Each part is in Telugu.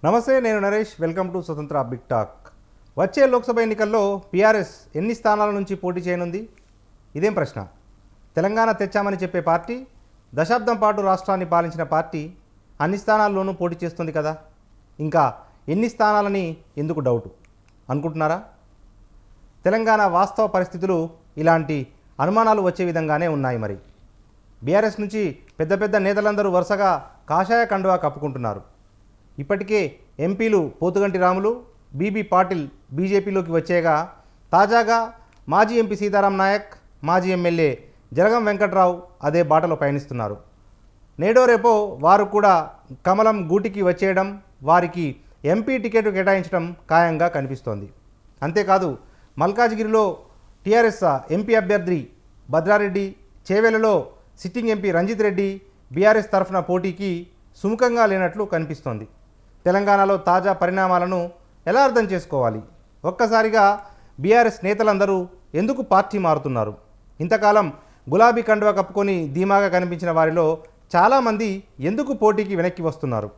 నమస్తే, నేను నరేష్. వెల్కమ్ టు స్వతంత్ర బిగ్ టాక్. వచ్చే లోక్సభ ఎన్నికల్లో పీఆర్ఎస్ ఎన్ని స్థానాల నుంచి పోటీ చేయనుంది? ఇదేం ప్రశ్న. తెలంగాణ తెచ్చామని చెప్పే పార్టీ, దశాబ్దం పాటు రాష్ట్రాన్ని పాలించిన పార్టీ అన్ని స్థానాల్లోనూ పోటీ చేస్తుంది కదా. ఇంకా ఎన్ని స్థానాలని ఎందుకు డౌటు అనుకుంటున్నారా? తెలంగాణ వాస్తవ పరిస్థితులు ఇలాంటి అనుమానాలు వచ్చే విధంగానే ఉన్నాయి. మరి బీఆర్ఎస్ నుంచి పెద్ద పెద్ద నేతలందరూ వరుసగా కాషాయ కండువా కప్పుకుంటున్నారు. ఇప్పటికే ఎంపీలు పోతుగంటి రాములు, బీబీ పాటిల్ బీజేపీలోకి వచ్చేగా, తాజాగా మాజీ ఎంపీ సీతారాం నాయక్, మాజీ ఎమ్మెల్యే జలగం వెంకట్రావు అదే బాటలో పయనిస్తున్నారు. నేడో రేపో వారు కూడా కమలం గూటికి వచ్చేయడం, వారికి ఎంపీ టికెట్ కేటాయించడం ఖాయంగా కనిపిస్తోంది. అంతేకాదు, మల్కాజ్గిరిలో టీఆర్ఎస్ ఎంపీ అభ్యర్థి భద్రారెడ్డి, చేవెలలో sitting MP Ranjith Reddy BRS తరఫున పోటీకి సుముఖంగా లేనట్లు కనిపిస్తోంది. తెలంగాణలో తాజా పరిణామాలను ఎలా అర్థం చేసుకోవాలి? ఒక్కసారిగా బీఆర్ఎస్ నేతలందరూ ఎందుకు పార్టీ మారుతున్నారు? ఇంతకాలం గులాబీ కండువా కప్పుకొని ధీమాగా కనిపించిన వారిలో చాలామంది ఎందుకు పోటీకి వెనక్కి వస్తున్నారు?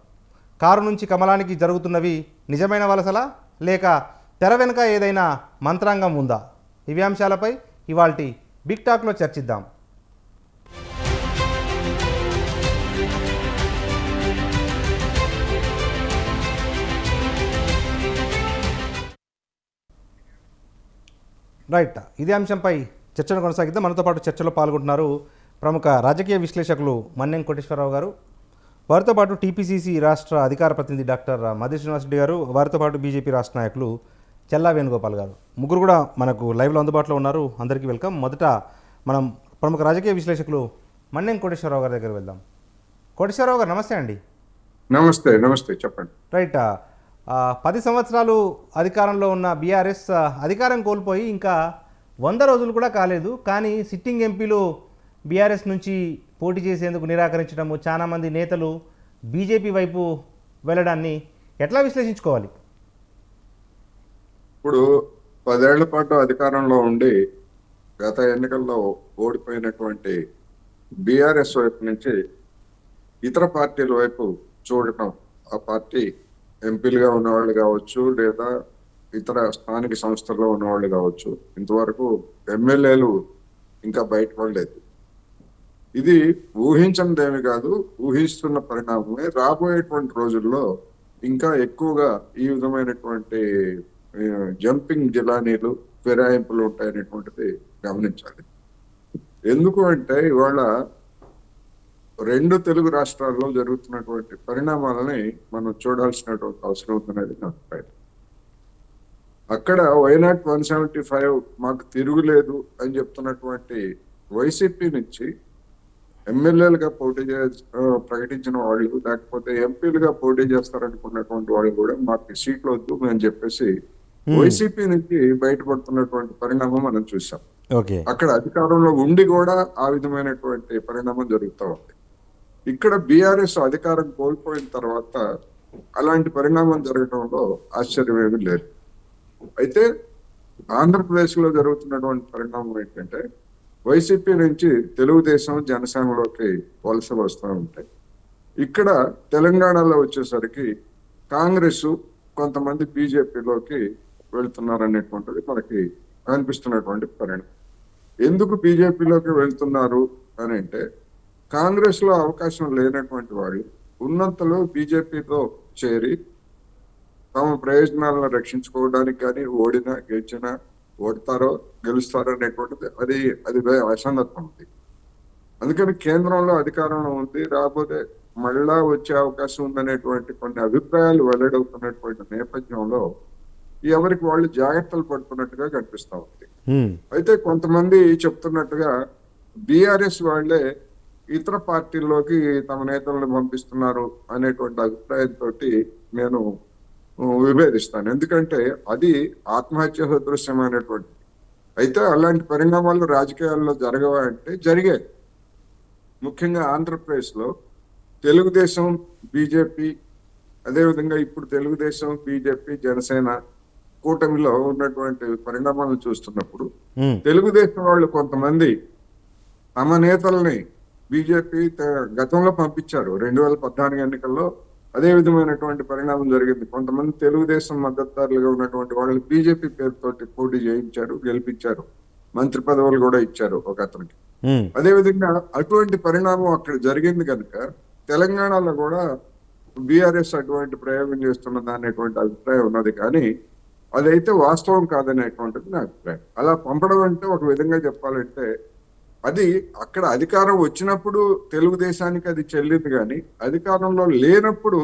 కారు నుంచి కమలానికి జరుగుతున్నవి నిజమైన వలసలా, లేక తెర వెనుక ఏదైనా మంత్రాంగం ఉందా? ఇవి అంశాలపై ఇవాల్టి బిగ్ టాక్లో చర్చిద్దాం. రైట్, ఇదే అంశంపై చర్చను కొనసాగిద్దాం. మనతో పాటు చర్చలో పాల్గొంటున్నారు ప్రముఖ రాజకీయ విశ్లేషకులు మన్నెం కోటేశ్వరరావు గారు, వారితో పాటు టీపీసీసీ రాష్ట్ర అధికార ప్రతినిధి డాక్టర్ మధు శ్రీనివాసరెడ్డి గారు, వారితో పాటు బీజేపీ రాష్ట్ర నాయకులు చెల్లా వేణుగోపాల్ గారు. ముగ్గురు కూడా మనకు లైవ్లో అందుబాటులో ఉన్నారు. అందరికీ వెల్కమ్. మొదట మనం ప్రముఖ రాజకీయ విశ్లేషకులు మన్నెం కోటేశ్వరరావు గారి దగ్గర వెళ్దాం. కోటేశ్వరరావు గారు, నమస్తే అండి. నమస్తే. నమస్తే, చెప్పండి. రైట్, 10 సంవత్సరాలు అధికారంలో ఉన్న బీఆర్ఎస్ అధికారం కోల్పోయి ఇంకా 100 రోజులు కూడా కాలేదు. కానీ సిట్టింగ్ ఎంపీలు బీఆర్ఎస్ నుంచి పోటీ చేసేందుకు నిరాకరించడము, చాలామంది నేతలు బీజేపీ వైపు వెళ్ళడాన్ని ఎట్లా విశ్లేషించుకోవాలి? ఇప్పుడు 10 ఏళ్ల పాటు అధికారంలో ఉండి గత ఎన్నికల్లో ఓడిపోయినటువంటి బీఆర్ఎస్ వైపు నుంచి ఇతర పార్టీల వైపు చూడటం, ఆ పార్టీ ఎంపీలుగా ఉన్నవాళ్ళు కావచ్చు, లేదా ఇతర స్థానిక సంస్థల్లో ఉన్నవాళ్ళు కావచ్చు, ఇంతవరకు ఎమ్మెల్యేలు ఇంకా బయటపడలేదు. ఇది ఊహించనిదేమి కాదు, ఊహిస్తున్న పరిణామమే. రాబోయేటువంటి రోజుల్లో ఇంకా ఎక్కువగా ఈ విధమైనటువంటి జంపింగ్ జిలానీలు, ఫిరాయింపులు ఉంటాయనేటువంటిది గమనించాలి. ఎందుకు అంటే ఇవాళ 2 తెలుగు రాష్ట్రాల్లో జరుగుతున్నటువంటి పరిణామాలని మనం చూడాల్సినటువంటి అవసరం ఉందనేది నా అభిప్రాయం. అక్కడ వైనాట్ 175 మాకు తిరుగులేదు అని చెప్తున్నటువంటి వైసీపీ నుంచి ఎమ్మెల్యేలుగా ప్రకటించిన వాళ్ళు, లేకపోతే ఎంపీలుగా పోటీ చేస్తారనుకున్నటువంటి వాళ్ళు కూడా మాకు సీట్లు వద్దు అని చెప్పేసి వైసీపీ నుంచి బయటపడుతున్నటువంటి పరిణామం మనం చూసాం. అక్కడ అధికారంలో ఉండి కూడా ఆ విధమైనటువంటి పరిణామం జరుగుతూ ఉంది. ఇక్కడ బీఆర్ఎస్ అధికారం కోల్పోయిన తర్వాత అలాంటి పరిణామం జరగడంలో ఆశ్చర్యం ఏమీ లేదు. అయితే ఆంధ్రప్రదేశ్ లో జరుగుతున్నటువంటి పరిణామం ఏంటంటే, వైసీపీ నుంచి తెలుగుదేశం, జనసేనలోకి వలసలు వస్తూ ఉంటాయి. ఇక్కడ తెలంగాణలో వచ్చేసరికి కాంగ్రెస్, కొంతమంది బీజేపీలోకి వెళ్తున్నారనేటువంటిది మనకి కనిపిస్తున్నటువంటి పరిణామం. ఎందుకు బీజేపీలోకి వెళ్తున్నారు అని అంటే, కాంగ్రెస్ లో అవకాశం లేనటువంటి వాళ్ళు ఉన్నంతలో బీజేపీలో చేరి తమ ప్రయోజనాలను రక్షించుకోవడానికి, కానీ ఓడినా గెలిచినా, ఓడతారో గెలుస్తారో అనేటువంటిది అది అసందర్భం ఉంది. అందుకని కేంద్రంలో అధికారంలో ఉంది, రాబోతే మళ్ళా వచ్చే అవకాశం ఉందనేటువంటి కొన్ని అభిప్రాయాలు వెల్లడవుతున్నటువంటి నేపథ్యంలో ఎవరికి వాళ్ళు జాగ్రత్తలు పడుతున్నట్టుగా కనిపిస్తా ఉంది. అయితే కొంతమంది చెప్తున్నట్టుగా బీఆర్ఎస్ వాళ్ళే ఇతర పార్టీల్లోకి తమ నేతలను పంపిస్తున్నారు అనేటువంటి అభిప్రాయంతో నేను విభేదిస్తాను. ఎందుకంటే అది ఆత్మహత్య సదృశ్యమైనటువంటి. అయితే అలాంటి పరిణామాలు రాజకీయాల్లో జరగవా అంటే జరిగాయి. ముఖ్యంగా ఆంధ్రప్రదేశ్ లో తెలుగుదేశం, బీజేపీ, అదేవిధంగా ఇప్పుడు తెలుగుదేశం, బీజేపీ, జనసేన కూటమిలో ఉన్నటువంటి పరిణామాలను చూస్తున్నప్పుడు తెలుగుదేశం వాళ్ళు కొంతమంది తమ నేతల్ని బీజేపీ గతంలో పంపించారు. 2014 ఎన్నికల్లో అదే విధమైనటువంటి పరిణామం జరిగింది. కొంతమంది తెలుగుదేశం మద్దతుదారులుగా ఉన్నటువంటి వాళ్ళని బీజేపీ పేరుతోటి పోటీ చేయించారు, గెలిపించారు, మంత్రి పదవులు కూడా ఇచ్చారు ఒక అతనికి. అదే విధంగా అటువంటి పరిణామం అక్కడ జరిగింది కనుక తెలంగాణలో కూడా బీఆర్ఎస్ అటువంటి ప్రయోగం చేస్తున్నది అనేటువంటి అభిప్రాయం ఉన్నది. కానీ అదైతే వాస్తవం కాదనేటువంటిది నా అభిప్రాయం. అలా పంపడం అంటే ఒక విధంగా చెప్పాలంటే అది అక్కడ అధికారం వచ్చినప్పుడు తెలుగుదేశానికి అది చెల్లింది, కానీ అధికారంలో లేనప్పుడు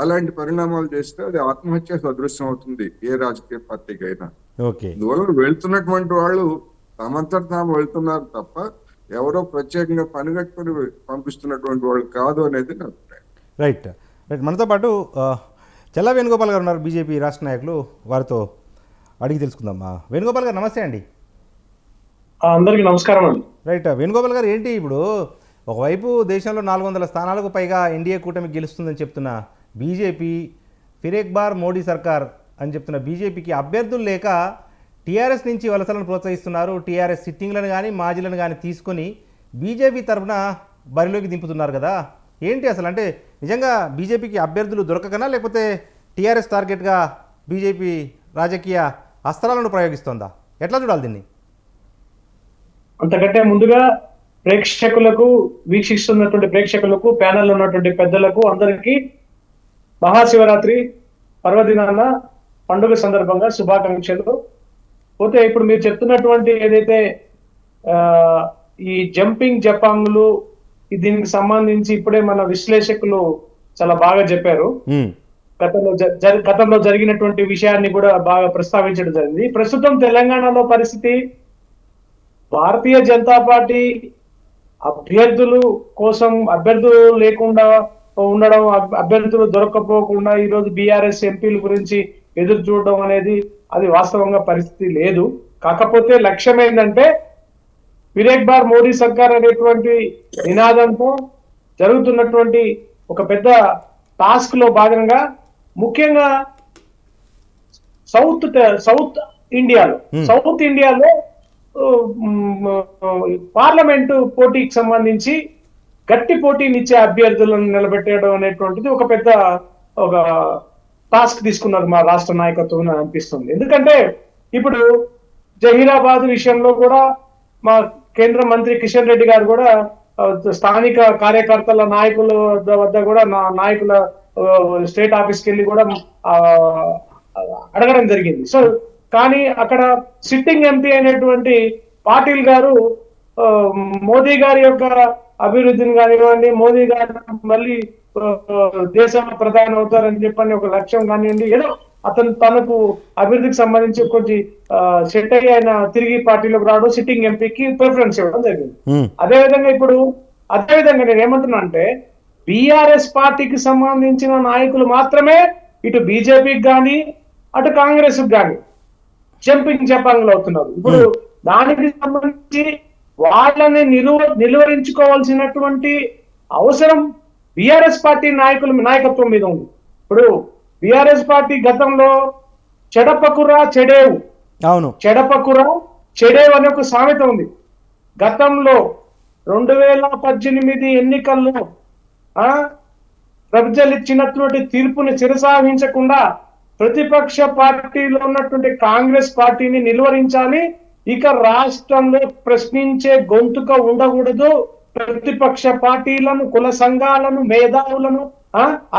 అలాంటి పరిణామాలు చేస్తే అది ఆత్మహత్య సదృశ్యం అవుతుంది ఏ రాజకీయ పార్టీకి అయినా. అందువల్ల వెళ్తున్నటువంటి వాళ్ళు తమంతట తాము వెళ్తున్నారు తప్ప ఎవరో ప్రత్యేకంగా పనిగట్టుకుని పంపిస్తున్నటువంటి వాళ్ళు కాదు అనేది నా అభిప్రాయం. రైట్ రైట్ మనతో పాటు చెల్లా వేణుగోపాల్ గారు ఉన్నారు, బీజేపీ రాష్ట్ర నాయకులు. వారితో అడిగి తెలుసుకుందాం. వేణుగోపాల్ గారు నమస్తే అండి. అందరికీ నమస్కారం అండి. రైట్ వేణుగోపాల్ గారు, ఏంటి ఇప్పుడు ఒకవైపు దేశంలో 400 స్థానాలకు పైగా ఎన్డీఏ కూటమి గెలుస్తుందని చెప్తున్న బీజేపీ, ఫిరేక్ బార్ మోడీ సర్కార్ అని చెప్తున్న బీజేపీకి అభ్యర్థులు లేక టీఆర్ఎస్ నుంచి వలసలను ప్రోత్సహిస్తున్నారు. టీఆర్ఎస్ సిట్టింగ్లను కానీ మాజీలను కానీ తీసుకొని బీజేపీ తరఫున బరిలోకి దింపుతున్నారు కదా. ఏంటి అసలు, అంటే నిజంగా బీజేపీకి అభ్యర్థులు దొరకకనా, లేకపోతే టీఆర్ఎస్ టార్గెట్గా బీజేపీ రాజకీయ అస్త్రాలను ప్రయోగిస్తోందా? ఎట్లా చూడాలి దీన్ని? అంతకంటే ముందుగా ప్రేక్షకులకు, వీక్షిస్తున్నటువంటి ప్రేక్షకులకు, ప్యానెల్ ఉన్నటువంటి పెద్దలకు అందరికీ మహాశివరాత్రి పర్వదినాన పండుగ సందర్భంగా శుభాకాంక్షలు. పోతే ఇప్పుడు మీరు చెప్తున్నటువంటి ఏదైతే ఈ జంపింగ్ జపాంగులు, దీనికి సంబంధించి ఇప్పుడే మన విశ్లేషకులు చాలా బాగా చెప్పారు. గతంలో జరిగినటువంటి విషయాన్ని కూడా బాగా ప్రస్తావించడం జరిగింది. ప్రస్తుతం తెలంగాణలో పరిస్థితి, భారతీయ జనతా పార్టీ అభ్యర్థులు కోసం అభ్యర్థులు లేకుండా ఉండడం, అభ్యర్థులు దొరకపోకుండా ఈరోజు బీఆర్ఎస్ ఎంపీల గురించి ఎదురు చూడడం అనేది అది వాస్తవంగా పరిస్థితి లేదు. కాకపోతే లక్ష్యం ఏంటంటే ఫిరేక్ బార్ మోడీ సర్కార్ అనేటువంటి నినాదంతో జరుగుతున్నటువంటి ఒక పెద్ద టాస్క్ లో భాగంగా ముఖ్యంగా సౌత్ ఇండియాలో పార్లమెంటు పోటీకి సంబంధించి గట్టి పోటీనిచ్చే అభ్యర్థులను నిలబెట్టడం అనేటువంటిది ఒక పెద్ద టాస్క్ తీసుకున్నారు మా రాష్ట్ర నాయకత్వం అనిపిస్తుంది. ఎందుకంటే ఇప్పుడు జహీరాబాద్ విషయంలో కూడా మా కేంద్ర మంత్రి కిషన్ రెడ్డి గారు కూడా స్థానిక కార్యకర్తల నాయకుల వద్ద కూడా నాయకుల స్టేట్ ఆఫీస్కి వెళ్ళి కూడా అడగడం జరిగింది. సో కానీ అక్కడ సిట్టింగ్ ఎంపీ అయినటువంటి పాటిల్ గారు మోదీ గారి యొక్క అభివృద్ధిని కానివ్వండి, మోదీ గారు మళ్ళీ దేశంలో ప్రధాని అవుతారని చెప్పని ఒక లక్ష్యం కానివ్వండి, ఏదో అతను తనకు అభివృద్ధికి సంబంధించి కొంచెం సెట్ అయ్యి ఆయన తిరిగి పార్టీలోకి రావడం, సిట్టింగ్ ఎంపీకి ప్రిఫరెన్స్ ఇవ్వడం జరిగింది. అదేవిధంగా నేను ఏమంటున్నా అంటే బీఆర్ఎస్ పార్టీకి సంబంధించిన నాయకులు మాత్రమే ఇటు బీజేపీకి కానీ అటు కాంగ్రెస్ కానీ జంపింగ్ జపాంగులు అవుతున్నారు. ఇప్పుడు దానికి సంబంధించి వాళ్ళని నిలువరించుకోవాల్సినటువంటి అవసరం బీఆర్ఎస్ పార్టీ నాయకత్వం మీద ఉంది. ఇప్పుడు బీఆర్ఎస్ పార్టీ గతంలో చెడపకురా చెడేవు అనే ఒక సామెత ఉంది. గతంలో 2018 ఎన్నికల్లో ప్రజలు ఇచ్చినటువంటి తీర్పుని శిరసావహించకుండా ప్రతిపక్ష పార్టీలో ఉన్నటువంటి కాంగ్రెస్ పార్టీని నిలువరించాలి, ఇక రాష్ట్రంలో ప్రశ్నించే గొంతుక ఉండకూడదు, ప్రతిపక్ష పార్టీలను, కుల సంఘాలను, మేధావులను,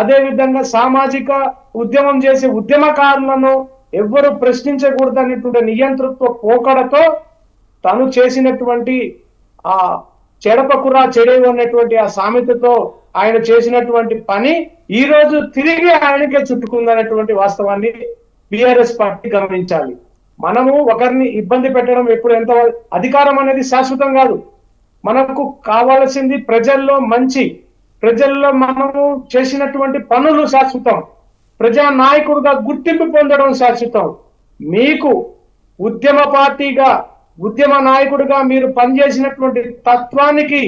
అదే విధంగా సామాజిక ఉద్యమం చేసే ఉద్యమకారులను ఎవ్వరు ప్రశ్నించకూడదు అనేటువంటి నియంతృత్వ పోకడతో తను చేసినటువంటి ఆ చెడపకురా చెడేవు అన్నటువంటి ఆ సామెతతో ఆయన చేసినటువంటి పని ఈ రోజు తిరిగి ఆయనకే చుట్టుకుందనేటువంటి వాస్తవాన్ని బీఆర్ఎస్ పార్టీ గమనించాలి. మనము ఒకరిని ఇబ్బంది పెట్టడం ఎప్పుడు ఎంత అధికారం అనేది శాశ్వతం కాదు. మనకు కావాల్సింది ప్రజల్లో ప్రజల్లో మనము చేసినటువంటి పనులు శాశ్వతం, ప్రజా నాయకుడుగా గుర్తింపు పొందడం శాశ్వతం. మీకు ఉద్యమ పార్టీగా, ఉద్యమ నాయకుడిగా మీరు పనిచేసినటువంటి తత్వానికి,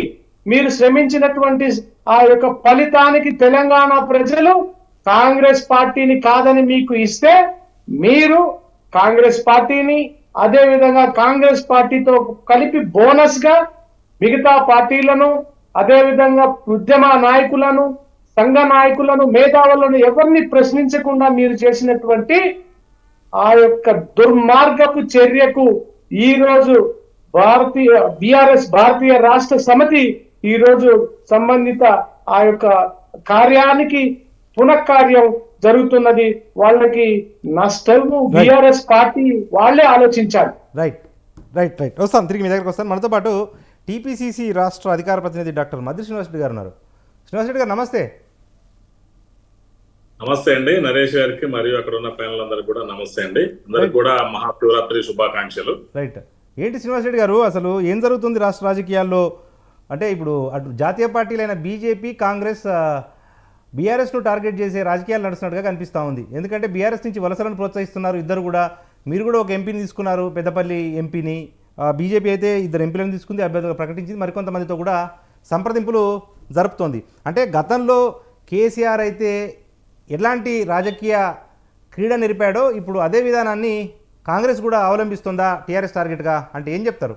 మీరు శ్రమించినటువంటి ఆ యొక్క ఫలితానికి తెలంగాణ ప్రజలు కాంగ్రెస్ పార్టీని కాదని మీకు ఇస్తే, మీరు కాంగ్రెస్ పార్టీని అదే విధంగా కాంగ్రెస్ పార్టీతో కలిపి బోనస్ గా మిగతా పార్టీలను, అదే విధంగా ఉద్యమ నాయకులను, సంఘ నాయకులను, మేధావులను ఎవరిని ప్రశ్నించకుండా మీరు చేసినటువంటి ఆ యొక్క దుర్మార్గపు చర్యకు ఈ రోజు భారతీయ రాష్ట్ర సమితి ఈ రోజు సంబంధిత ఆ యొక్క కార్యానికి పునఃకార్యం జరుగుతున్నది. వాళ్ళకి నష్టము బిఆర్ఎస్ పార్టీ వాళ్ళే ఆలోచించాలి. రైట్ రైట్ రైట్ వస్తాను, తిరిగి మీ దగ్గరకు వస్తాను. మనతో పాటు టీపీసీసీ రాష్ట్ర అధికార ప్రతినిధి డాక్టర్ మద్రి శ్రీనివాస్ రెడ్డి గారు ఉన్నారు. శ్రీనివాస్ రెడ్డి గారు నమస్తే. నమస్తే అండి నరేష్ గారికి మరియు అక్కడ ఉన్న ప్యానల్ అందరికి కూడా నమస్తే అండి. అందరికి కూడా మహాశివరాత్రి శుభాకాంక్షలు. రైట్. ఏంటి శ్రీనివాస్ రెడ్డి గారు, అసలు ఏం జరుగుతుంది రాష్ట్ర రాజకీయాల్లో? అంటే ఇప్పుడు అటు జాతీయ పార్టీలైన బీజేపీ, కాంగ్రెస్ బీఆర్ఎస్ను టార్గెట్ చేసే రాజకీయాలు నడుస్తున్నట్టుగా కనిపిస్తూ ఉంది. ఎందుకంటే బీఆర్ఎస్ నుంచి వలసలను ప్రోత్సహిస్తున్నారు ఇద్దరు కూడా. మీరు కూడా ఒక ఎంపీని తీసుకున్నారు, పెద్దపల్లి ఎంపీని. బీజేపీ అయితే 2 ఎంపీలను తీసుకుంది, అభ్యర్థులు ప్రకటించింది, మరికొంతమందితో కూడా సంప్రదింపులు జరుపుతోంది. అంటే గతంలో కేసీఆర్ అయితే ఎలాంటి రాజకీయ క్రీడ నిలిపాడో ఇప్పుడు అదే విధానాన్ని కాంగ్రెస్ కూడా అవలంబిస్తుందా టీఆర్ఎస్ టార్గెట్గా? అంటే ఏం చెప్తారు?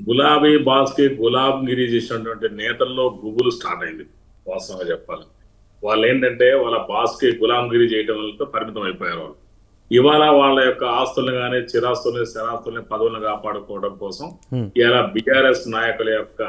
గులాబీ బాస్కి గులాబ్గిరి చేసినటువంటి నేతల్లో గుబులు స్టార్ట్ అయింది. వాస్తవంగా చెప్పాలి, వాళ్ళు ఏంటంటే వాళ్ళ బాస్కి గులాంగిరి చేయడం వల్ల పరిమితం అయిపోయారు. వాళ్ళు ఇవాళ వాళ్ళ యొక్క ఆస్తులను కానీ చిరాస్తుల్ని, స్థిరాస్తుల్ని, పదవులను కాపాడుకోవడం కోసం ఇలా బీఆర్ఎస్ నాయకుల యొక్క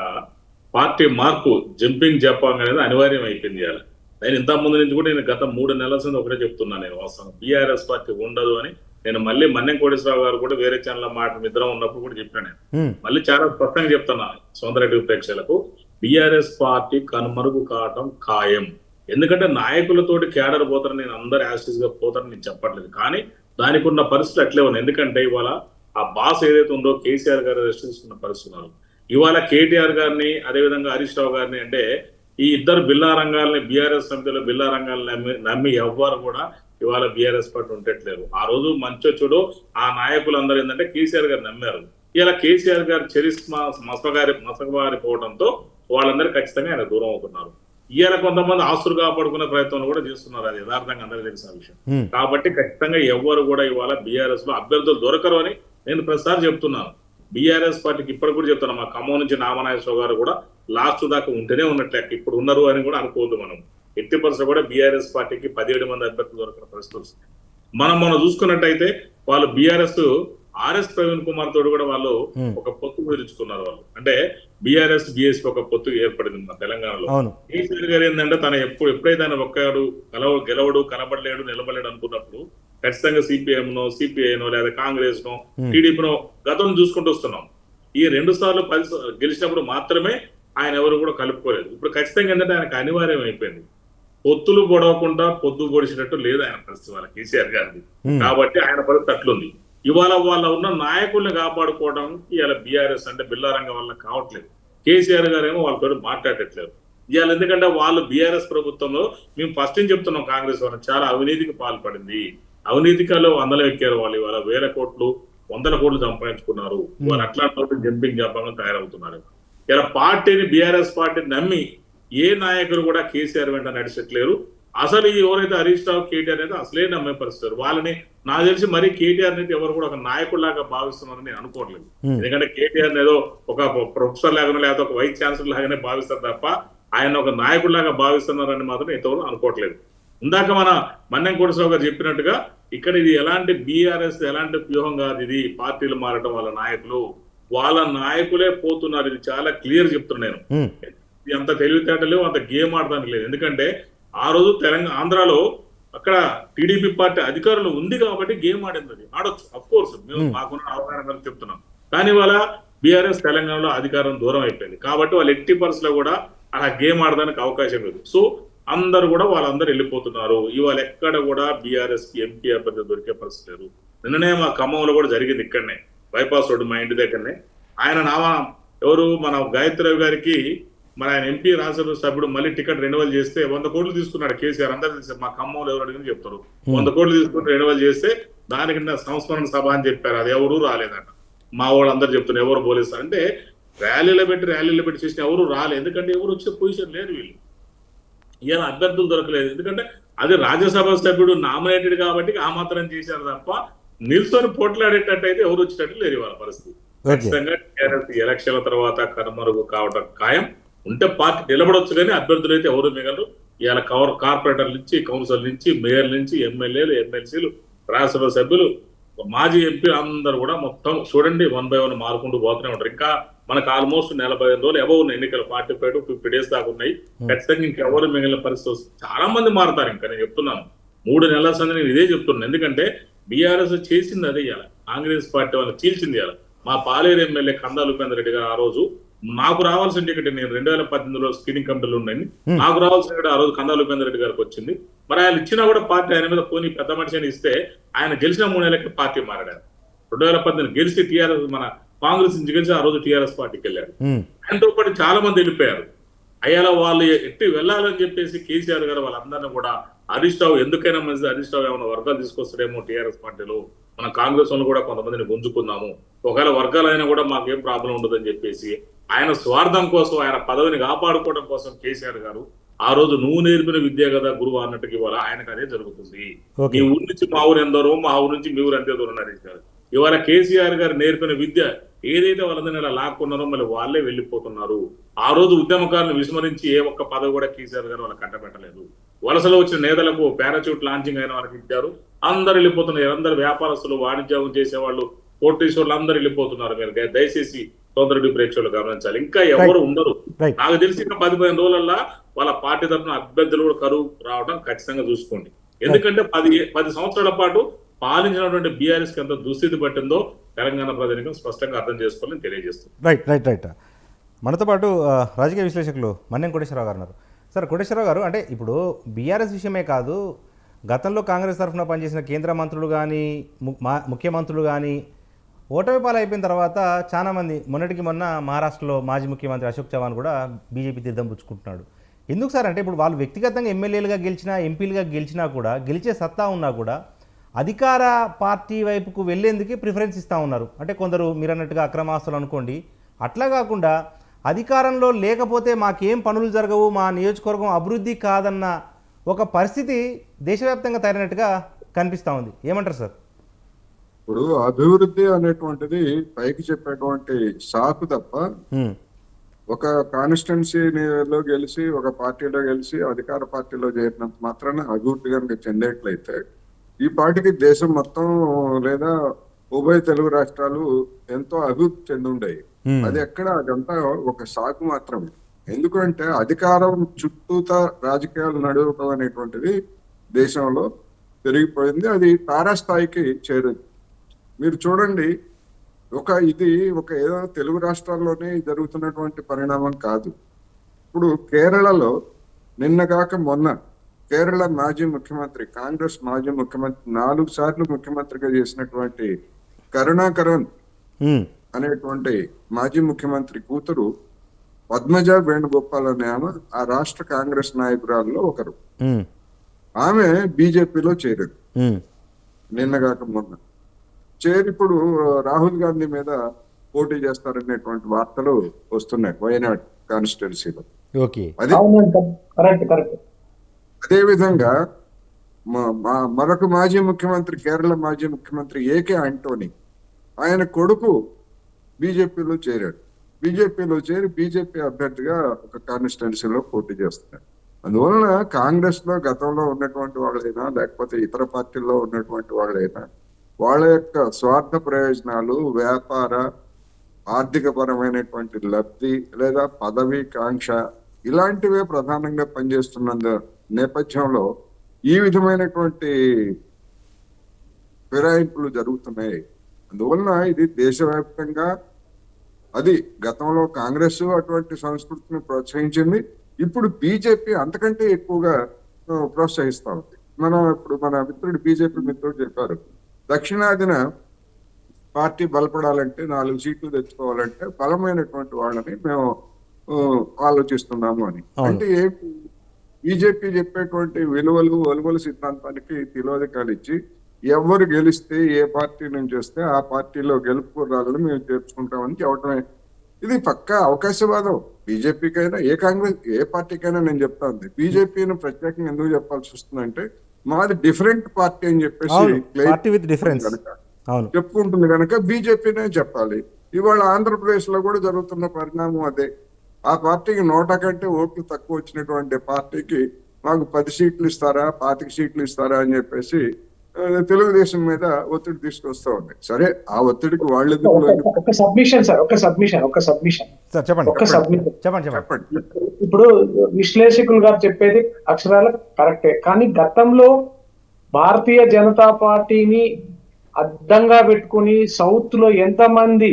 పార్టీ మార్పు, జంపింగ్ జపాంగ్ అనేది అనివార్యం అయిపోయింది. ఇవాళ నేను ఇంత ముందు నుంచి కూడా నేను గత 3 నెలల నుంచి ఒకటే చెప్తున్నాను. నేను వాస్తవం బీఆర్ఎస్ పార్టీ ఉండదు అని నేను మళ్ళీ మన్నెం కోటేశ్వరరావు గారు కూడా వేరే ఛానల్ మాట ఇద్దరం ఉన్నప్పుడు కూడా చెప్పాను. నేను మళ్ళీ చాలా స్పష్టంగా చెప్తున్నా సోదరెడ్డి ప్రేక్షకులకు, బీఆర్ఎస్ పార్టీ కనుమరుగు కావటం ఖాయం. ఎందుకంటే నాయకులతోటి క్యాడర్ పోతారని నేను అందరు యాసిస్ గా పోతారని నేను చెప్పట్లేదు, కానీ దానికి ఉన్న పరిస్థితులు అట్లే ఉన్నాయి. ఎందుకంటే ఇవాళ ఆ బాస్ ఏదైతే ఉందో కేసీఆర్ గారు రెస్ట్ తీసుకున్న పరిస్థితున్నారు. ఇవాళ కేటీఆర్ గారిని, అదేవిధంగా హరీష్ రావు గారిని, అంటే ఈ ఇద్దరు బిల్లా రంగాల్ని, బీఆర్ఎస్ సమితిలో బిల్లా రంగాల్ని నమ్మి ఎవ్వరు కూడా ఇవాళ బీఆర్ఎస్ పార్టీ ఉండట్లేరు. ఆ రోజు మంచో చెడో ఆ నాయకులందరూ ఏంటంటే కేసీఆర్ గారు నమ్మారు. ఇలా కేసీఆర్ గారు చరిస్మా మసకబారిపోవడంతో వాళ్ళందరూ ఖచ్చితంగా ఆయన దూరం అవుతున్నారు. ఇవాళ కొంతమంది ఆస్తులు కాపాడుకునే ప్రయత్నం కూడా చేస్తున్నారు. అది యథార్థంగా అందరికీ తెలిసిన విషయం. కాబట్టి ఖచ్చితంగా ఎవ్వరు కూడా ఇవాళ బీఆర్ఎస్ లో అభ్యర్థులు దొరకరు అని నేను ప్రతిసారి చెప్తున్నాను. బీఆర్ఎస్ పార్టీకి ఇప్పటికి కూడా చెప్తున్నాను, మా ఖమ్మం నుంచి నామనాగేశ్వరరావు గారు కూడా లాస్ట్ దాకా ఉంటేనే ఉన్నట్లే, ఇప్పుడు ఉన్నారు అని కూడా అనుకోవద్దు. మనం 80% కూడా బీఆర్ఎస్ పార్టీకి 17 మంది అభ్యర్థులు దొరికిన పరిస్థితి వస్తుంది. మనం చూసుకున్నట్టయితే వాళ్ళు బీఆర్ఎస్ ఆర్ఎస్ ప్రవీణ్ కుమార్ తోడు కూడా వాళ్ళు ఒక పొత్తు కుదుర్చుకున్నారు. వాళ్ళు అంటే బీఆర్ఎస్ బీఎస్పీ ఒక పొత్తు ఏర్పడింది మన తెలంగాణలో. కేసీఆర్ గారు ఏంటంటే తన ఎప్పుడైతే ఆయన ఒక్కడు గెలవడు, కనబడలేడు, నిలబడలేడు అనుకున్నప్పుడు ఖచ్చితంగా సిపిఎంనో, సిపిఐనో, లేదా కాంగ్రెస్ నో, టీడీపీనో గతం చూసుకుంటూ వస్తున్నాం. ఈ 2 సార్లు గెలిచినప్పుడు మాత్రమే ఆయన ఎవరు కూడా కలుపుకోలేదు. ఇప్పుడు ఖచ్చితంగా ఏంటంటే ఆయనకు అనివార్యం అయిపోయింది. పొత్తులు పొడవకుండా పొద్దు పొడిచినట్టు లేదు ఆయన పరిస్థితి వాళ్ళ కేసీఆర్ గారిది. కాబట్టి ఆయన పరిస్థితి అట్లుంది. ఇవాళ వాళ్ళ ఉన్న నాయకుల్ని కాపాడుకోవడం ఇవాళ బీఆర్ఎస్ అంటే బిల్లారంగం వల్ల కావట్లేదు. కేసీఆర్ గారు ఏమో వాళ్ళతో మాట్లాడట్లేదు ఇవాళ. ఎందుకంటే వాళ్ళు బీఆర్ఎస్ ప్రభుత్వంలో మేము ఫస్ట్ ఏం చెప్తున్నాం, కాంగ్రెస్ వాళ్ళు చాలా అవినీతికి పాల్పడింది. అవినీతికలో వందలు ఎక్కారు వాళ్ళు. ఇవాళ 1000 కోట్లు 100 కోట్లు సంపాదించుకున్నారు. వాళ్ళు అట్లాంటి జంపింగ్ జపాంగా తయారవుతున్నారు. ఇలా పార్టీని, బీఆర్ఎస్ పార్టీని నమ్మి ఏ నాయకులు కూడా కేసీఆర్ వెంట నడిచట్లేరు. అసలు ఎవరైతే హరీష్ రావు, కేటీఆర్ అయితే అసలే నమ్మే పరిస్థితి. వాళ్ళని నాకు తెలిసి మరీ కేటీఆర్ అయితే ఎవరు కూడా ఒక నాయకుడిలాగా భావిస్తున్నారని నేను అనుకోవట్లేదు. ఎందుకంటే కేటీఆర్ ఏదో ఒక ప్రొఫెసర్ లాగానో లేకపోతే ఒక వైస్ ఛాన్సలర్ లాగానే భావిస్తారు తప్ప ఆయన ఒక నాయకుడిలాగా భావిస్తున్నారని మాత్రం ఎవరు అనుకోవట్లేదు. ఇందాక మన మన్నెం కోటేశ్వరరావు గారు చెప్పినట్టుగా ఇక్కడ ఇది ఎలాంటి బీఆర్ఎస్ ఎలాంటి వ్యూహం కాదు. ఇది పార్టీలు మారటం వాళ్ళ నాయకులే పోతున్నారు. ఇది చాలా క్లియర్ చెప్తున్నాను. నేను అంత తెలివితేటలు అంత గేమ్ ఆడడానికి లేదు. ఎందుకంటే ఆ రోజు ఆంధ్రాలో అక్కడ టీడీపీ పార్టీ అధికారులు ఉంది కాబట్టి గేమ్ ఆడింది. అది ఆడొచ్చు, అఫ్ కోర్స్ మేము మాకున్న అవగాహన చెప్తున్నాం. కానీ వాళ్ళ బీఆర్ఎస్ తెలంగాణలో అధికారం దూరం అయిపోయింది కాబట్టి వాళ్ళు 80% కూడా అలా గేమ్ ఆడడానికి అవకాశం లేదు. సో అందరు కూడా వాళ్ళందరూ వెళ్ళిపోతున్నారు. ఇవాళ ఎక్కడ కూడా బీఆర్ఎస్ కి ఎంపీ అభ్యర్థి దొరికే పరిస్థితి లేదు. నిన్ననే మా ఖమ్మంలో కూడా జరిగింది, ఇక్కడనే బైపాస్ రోడ్డు మా ఇంటి దగ్గరనే. ఆయన ఎవరు మన గాయత్రి గారికి మన ఆయన ఎంపీ రాజ్యసభ సభ్యుడు మళ్ళీ టికెట్ రెన్యువల్ చేస్తే 100 కోట్లు తీసుకున్నాడు కేసీఆర్. అందరూ తెలిసి మా ఖమ్మంలో ఎవరు అడిగిన చెప్తారు. 100 కోట్లు తీసుకుని రెన్యువల్ చేస్తే దానికి సంస్మరణ సభ అని చెప్పారు. అది ఎవరు రాలేదట. మా వాళ్ళు అందరు చెప్తున్నారు ఎవరు పోలీసు అంటే ర్యాలీలో పెట్టి చేసిన ఎవరు రాలేదు. ఎందుకంటే ఎవరు వచ్చే పొజిషన్ లేరు వీళ్ళు. ఇలా అభ్యర్థులు దొరకలేదు. ఎందుకంటే అది రాజ్యసభ సభ్యుడు నామినేటెడ్ కాబట్టి ఆ మాత్రం చేశారు తప్ప నిల్చొని పోట్లాడేటట్టయితే ఎవరు వచ్చేటట్టు లేరు వాళ్ళ పరిస్థితి. ఖచ్చితంగా టీఆర్ఎస్ ఎలక్షన్ల తర్వాత కనుమరుగు కావడం ఖాయం. ఉంటే పార్టీ నిలబడొచ్చు కానీ అభ్యర్థులు అయితే ఎవరు మిగలరు. ఇవాళ కార్పొరేటర్ల నుంచి, కౌన్సిల్ నుంచి, మేయర్ నుంచి, ఎమ్మెల్యేలు, ఎమ్మెల్సీలు, రాజ్యసభ సభ్యులు, మాజీ ఎంపీ అందరూ కూడా మొత్తం చూడండి 1 by 1 మారుకుంటూ పోతూనే ఉంటారు. ఇంకా మనకు ఆల్మోస్ట్ 45 రోజులు అబౌవ్ ఉన్నాయి ఎన్నికలు, 45 to 50 days దాకా ఉన్నాయి. ఖచ్చితంగా ఇంకెవరు మిగిలిన పరిస్థితి వస్తుంది. చాలా మంది మారుతారు. ఇంకా నేను చెప్తున్నాను 3 నెలల సంది నేను ఇదే చెప్తున్నాను. ఎందుకంటే బీఆర్ఎస్ చేసింది అదే. ఇవాళ కాంగ్రెస్ పార్టీ వాళ్ళని చీల్చింది. ఇవాళ మా పాలేరు ఎమ్మెల్యే కందాల ఉపేందర్ రెడ్డి గారు ఆ రోజు నాకు రావాల్సిన టికెట్, నేను 2018లో స్క్రీనింగ్ కమిటీలో ఉన్నాను, నాకు రావాల్సిన టికెట్ ఆ రోజు కందాల ఉపేందర్ రెడ్డి గారికి వచ్చింది. మరి ఆయన ఇచ్చినా కూడా పార్టీ ఆయన మీద పోనీ పెద్ద మనిషి అని ఇస్తే ఆయన గెలిచిన 3 నెలలకి పార్టీ మారాడు. 2018 గెలిచి టీఆర్ఎస్ మన కాంగ్రెస్ నుంచి గెలిచి ఆ రోజు టీఆర్ఎస్ పార్టీకి వెళ్ళాడు. ఆయనతో పాటు చాలా మంది వెళ్ళిపోయారు. అయ్యాల వాళ్ళు ఎట్టి వెళ్ళాలని చెప్పేసి కేసీఆర్ గారు వాళ్ళందరినీ కూడా హరీష్ రావు ఎందుకైనా మంచిది, హరీష్ రావు ఏమైనా వర్గాలు తీసుకొస్తాడేమో టీఆర్ఎస్ పార్టీలో, మన కాంగ్రెస్ వాళ్ళు కూడా కొంతమందిని గుంజుకుందాము, ఒకవేళ వర్గాలైనా కూడా మాకేం ప్రాబ్లం ఉండదని చెప్పేసి ఆయన స్వార్థం కోసం, ఆయన పదవిని కాపాడుకోవడం కోసం కేసీఆర్ గారు ఆ రోజు నువ్వు నేర్పిన విద్య కదా గురువు అన్నట్టుకి ఇవాళ ఆయనకు అదే జరుగుతుంది. మీ ఊరి నుంచి మా ఊరు ఎందరో, మా ఊరు నుంచి మీ ఊరు ఎంతో దూరం హరీష్ గారు. ఇవాళ కేసీఆర్ గారు నేర్పిన విద్య ఏదైతే వాళ్ళందరినీ ఇలా లాక్కున్నారో మళ్ళీ వాళ్ళే వెళ్ళిపోతున్నారు. ఆ రోజు ఉద్యమకారులను విస్మరించి ఏ ఒక్క పదవి కూడా కేసీఆర్ గారు వాళ్ళకి కట్టబెట్టలేదు. వలసలో వచ్చిన నేతలకు పారాచూట్ లాంచింగ్ అయిన వాళ్ళకి ఇచ్చారు, అందరు వెళ్ళిపోతున్నారు. అందరు వ్యాపారస్తులు, వాణిజ్యం చేసేవాళ్ళు, కోటీశ్వర్లు అందరు వెళ్ళిపోతున్నారు. మీరు దయచేసి సోదరుడి ప్రేక్షకులు గమనించాలి. ఇంకా ఎవరు ఉండరు. నాకు తెలిసి ఇంకా 10-15 రోజులల్లో వాళ్ళ పార్టీ తరఫున అభ్యర్థులు కూడా కరువు రావడం ఖచ్చితంగా చూసుకోండి. ఎందుకంటే 10 సంవత్సరాల పాటు పాలించినటువంటి బీఆర్ఎస్ కి ఎంత దుస్థితి పట్టిందో తెలంగాణ ప్రజలకు స్పష్టంగా అర్థం చేసుకోవాలని తెలియజేస్తుంది. రైట్. మనతో పాటు రాజకీయ విశ్లేషకులు మన్నెం కోటేశ్వరరావు గారు ఉన్నారు. సార్ కోటేశ్వరరావు గారు, అంటే ఇప్పుడు బీఆర్ఎస్ విషయమే కాదు, గతంలో కాంగ్రెస్ తరఫున పనిచేసిన కేంద్ర మంత్రులు కానీ, ముఖ్యమంత్రులు కానీ ఓటమి పాలు అయిపోయిన తర్వాత చాలామంది, మొన్నటికి మొన్న మహారాష్ట్రలో మాజీ ముఖ్యమంత్రి అశోక్ చవాన్ కూడా బీజేపీ తీర్థం పుచ్చుకుంటున్నాడు. ఎందుకు సార్ అంటే ఇప్పుడు వాళ్ళు వ్యక్తిగతంగా ఎమ్మెల్యేలుగా గెలిచినా, ఎంపీలుగా గెలిచినా కూడా, గెలిచే సత్తా ఉన్నా కూడా అధికార పార్టీ వైపుకు వెళ్లేందుకే ప్రిఫరెన్స్ ఇస్తూ ఉన్నారు. అంటే కొందరు మీరు అన్నట్టుగా అక్రమాస్తులు అనుకోండి, అట్లా కాకుండా అధికారంలో లేకపోతే మాకేం పనులు జరగవు, మా నియోజకవర్గం అభివృద్ధి కాదన్న ఒక పరిస్థితి దేశవ్యాప్తంగా తయారైనట్టుగా కనిపిస్తూ ఉంది. ఏమంటారు సార్? ఇప్పుడు అభివృద్ధి అనేటువంటిది పైకి చెప్పేటువంటి సాకు తప్ప, ఒక కాన్స్టిట్యున్సీలో గెలిచి, ఒక పార్టీలో గెలిచి, అధికార పార్టీలో చేరినంత మాత్రాన అభివృద్ధి కనుక చెందేట్లయితే ఈ పార్టీకి దేశం మొత్తం లేదా ఉభయ తెలుగు రాష్ట్రాలు ఎంతో అభివృద్ధి చెంది ఉండేవి. అది ఎక్కడ, అదంతా ఒక సాకు మాత్రమే. ఎందుకంటే అధికారం చుట్టూతా రాజకీయాలు నడవడం అనేటువంటిది దేశంలో పెరిగిపోయింది. అది తారాస్థాయికి చేరింది. మీరు చూడండి, ఇది ఒక ఏదో తెలుగు రాష్ట్రాల్లోనే జరుగుతున్నటువంటి పరిణామం కాదు. ఇప్పుడు కేరళలో నిన్నగాక మొన్న కేరళ మాజీ ముఖ్యమంత్రి, కాంగ్రెస్ మాజీ ముఖ్యమంత్రి, 4 సార్లు ముఖ్యమంత్రిగా చేసినటువంటి కరుణాకరన్ అనేటువంటి మాజీ ముఖ్యమంత్రి కూతురు పద్మజ వేణుగోపాల్ అనే ఆమె ఆ రాష్ట్ర కాంగ్రెస్ నాయకురాల్లో ఒకరు. ఆమె బీజేపీలో చేరారు నిన్నగాక మొన్న. ఇప్పుడు రాహుల్ గాంధీ మీద పోటీ చేస్తారనేటువంటి వార్తలు వస్తున్నాయి వైనాడ్ కాన్స్టిట్యున్సీలో. అదే విధంగా మరొక మాజీ ముఖ్యమంత్రి, కేరళ మాజీ ముఖ్యమంత్రి ఏకే ఆంటోనీ, ఆయన కొడుకు బీజేపీలో చేరాడు. బీజేపీలో చేరి బీజేపీ అభ్యర్థిగా ఒక కాన్స్టిట్యున్సీలో పోటీ చేస్తున్నాడు. అందువలన కాంగ్రెస్ లో గతంలో ఉన్నటువంటి వాళ్ళైనా, లేకపోతే ఇతర పార్టీల్లో ఉన్నటువంటి వాళ్ళైనా, వాళ్ళ యొక్క స్వార్థ ప్రయోజనాలు, వ్యాపార ఆర్థిక పరమైనటువంటి లబ్ధి లేదా పదవి కాంక్ష ఇలాంటివే ప్రధానంగా పనిచేస్తున్న నేపథ్యంలో ఈ విధమైనటువంటి ఫిరాయింపులు జరుగుతున్నాయి. అందువలన ఇది దేశవ్యాప్తంగా, అది గతంలో కాంగ్రెస్ అటువంటి సంస్కృతిని ప్రోత్సహించింది, ఇప్పుడు బీజేపీ అంతకంటే ఎక్కువగా ప్రోత్సహిస్తా ఉంది. ఇప్పుడు మన మిత్రుడు, బీజేపీ మిత్రుడు చెప్పారు, దక్షిణాదిన పార్టీ బలపడాలంటే, 4 సీట్లు తెచ్చుకోవాలంటే బలమైనటువంటి వాళ్ళని మేము ఆలోచిస్తున్నాము అని. అంటే బీజేపీ చెప్పేటువంటి విలువలు సిద్ధాంతానికి తిలోదకాలు ఇచ్చి ఎవరు గెలిస్తే, ఏ పార్టీ నుంచి వస్తే ఆ పార్టీలో గెలుపు రాళ్ళని మేము చేర్చుకుంటామని చెప్పడమే. ఇది పక్కా అవకాశవాదం. బీజేపీకైనా, ఏ పార్టీకైనా నేను చెప్తా ఉంది. బీజేపీని ప్రత్యేకంగా ఎందుకు చెప్పాల్సి వస్తుందంటే, మాది డిఫరెంట్ పార్టీ అని చెప్పేసి చెప్పుకుంటుంది కనుక బీజేపీనే చెప్పాలి. ఇవాళ ఆంధ్రప్రదేశ్ లో కూడా జరుగుతున్న పరిణామం అదే. ఆ పార్టీకి 100 కంటే ఓట్లు తక్కువ వచ్చినటువంటి పార్టీకి మాకు 10 సీట్లు ఇస్తారా, 25 సీట్లు ఇస్తారా అని చెప్పేసి తెలుగుదేశం మీద ఒత్తిడి తీసుకొస్తా ఉంది. సరే, ఆ ఒత్తిడికి వాళ్ళెందుకు ఒక సబ్మిషన్ సార్, ఒక సబ్మిషన్ సార్ చెప్పండి ఒక సబ్మిషన్ చెప్పండి చెప్పండి. చెప్పండి. ఇప్పుడు విశ్లేషకులు గారు చెప్పేది అక్షరాల కరెక్టే, కానీ గతంలో భారతీయ జనతా పార్టీని అడ్డంగా పెట్టుకుని సౌత్ లో ఎంతమంది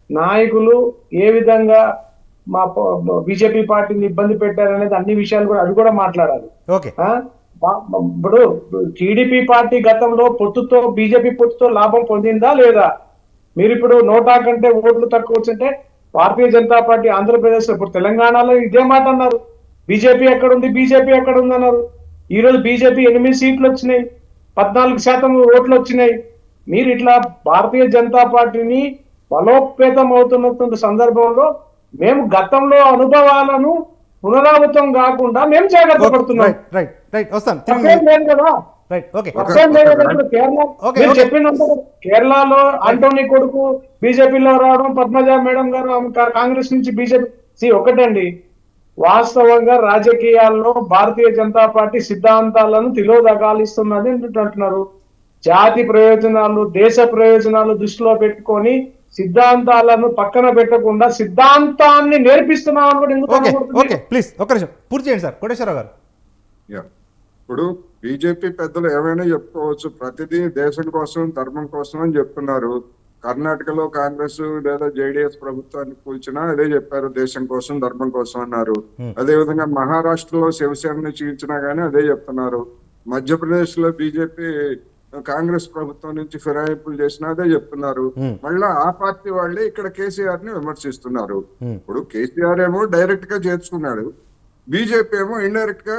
నాయకులు ఏ విధంగా మా బీజేపీ పార్టీని ఇబ్బంది పెట్టారనేది అన్ని విషయాలు కూడా అవి కూడా మాట్లాడాలి. ఓకే ఇప్పుడు టీడీపీ పార్టీ గతంలో పొత్తుతో బీజేపీ పొత్తుతో లాభం పొందిందా లేదా? మీరు ఇప్పుడు 100 కంటే ఓట్లు తక్కువ వచ్చింటే భారతీయ జనతా పార్టీ ఆంధ్రప్రదేశ్ లో, ఇప్పుడు తెలంగాణలో ఇదే మాట అన్నారు, బీజేపీ ఎక్కడ ఉంది అన్నారు. ఈ రోజు బీజేపీ 8 సీట్లు వచ్చినాయి, 14% ఓట్లు వచ్చినాయి. మీరు ఇట్లా భారతీయ జనతా పార్టీని బలోపేతం అవుతున్న సందర్భంలో మేము గతంలో అనుభవాలను పునరావృతం కాకుండా మేము జాగ్రత్త పడుతున్నాం. కేరళలో ఆంటోనీ కొడుకు బీజేపీలో రావడం, పద్మజ మేడం గారు కాంగ్రెస్ నుంచి బీజేపీ. ఒకటండి, వాస్తవంగా రాజకీయాల్లో భారతీయ జనతా పార్టీ సిద్ధాంతాలను తిలోదగాలిస్తున్నది అంటున్నారు. జాతి ప్రయోజనాలు, దేశ ప్రయోజనాలు దృష్టిలో పెట్టుకొని సిద్ధాంతాలను పక్కన పెట్టకుండా సిద్ధాంతాన్ని నేర్పిస్తున్నామని కూడా ఎందుకు? ప్లీజ్ ఒక్క నిమిషం పూర్తి చేయండి సార్ కోటేశ్వరరావు గారు. ఇప్పుడు బీజేపీ పెద్దలు ఏమైనా చెప్పుకోవచ్చు, ప్రతిదీ దేశం కోసం, ధర్మం కోసం అని చెప్తున్నారు. కర్ణాటకలో కాంగ్రెస్ లేదా జేడీఎస్ ప్రభుత్వాన్ని కూల్చినా అదే చెప్పారు, దేశం కోసం, ధర్మం కోసం అన్నారు. అదే విధంగా మహారాష్ట్రలో శివసేనని చీల్చినా గానీ అదే చెప్తున్నారు. మధ్యప్రదేశ్ లో బీజేపీ కాంగ్రెస్ ప్రభుత్వం నుంచి ఫిరాయింపులు చేసినా అదే చెప్తున్నారు. మళ్ళా ఆ పార్టీ వాళ్ళే ఇక్కడ కేసీఆర్ ని విమర్శిస్తున్నారు. ఇప్పుడు కేసీఆర్ ఏమో డైరెక్ట్ గా చేర్చుకున్నాడు, బీజేపీ ఏమో ఇండైరెక్ట్ గా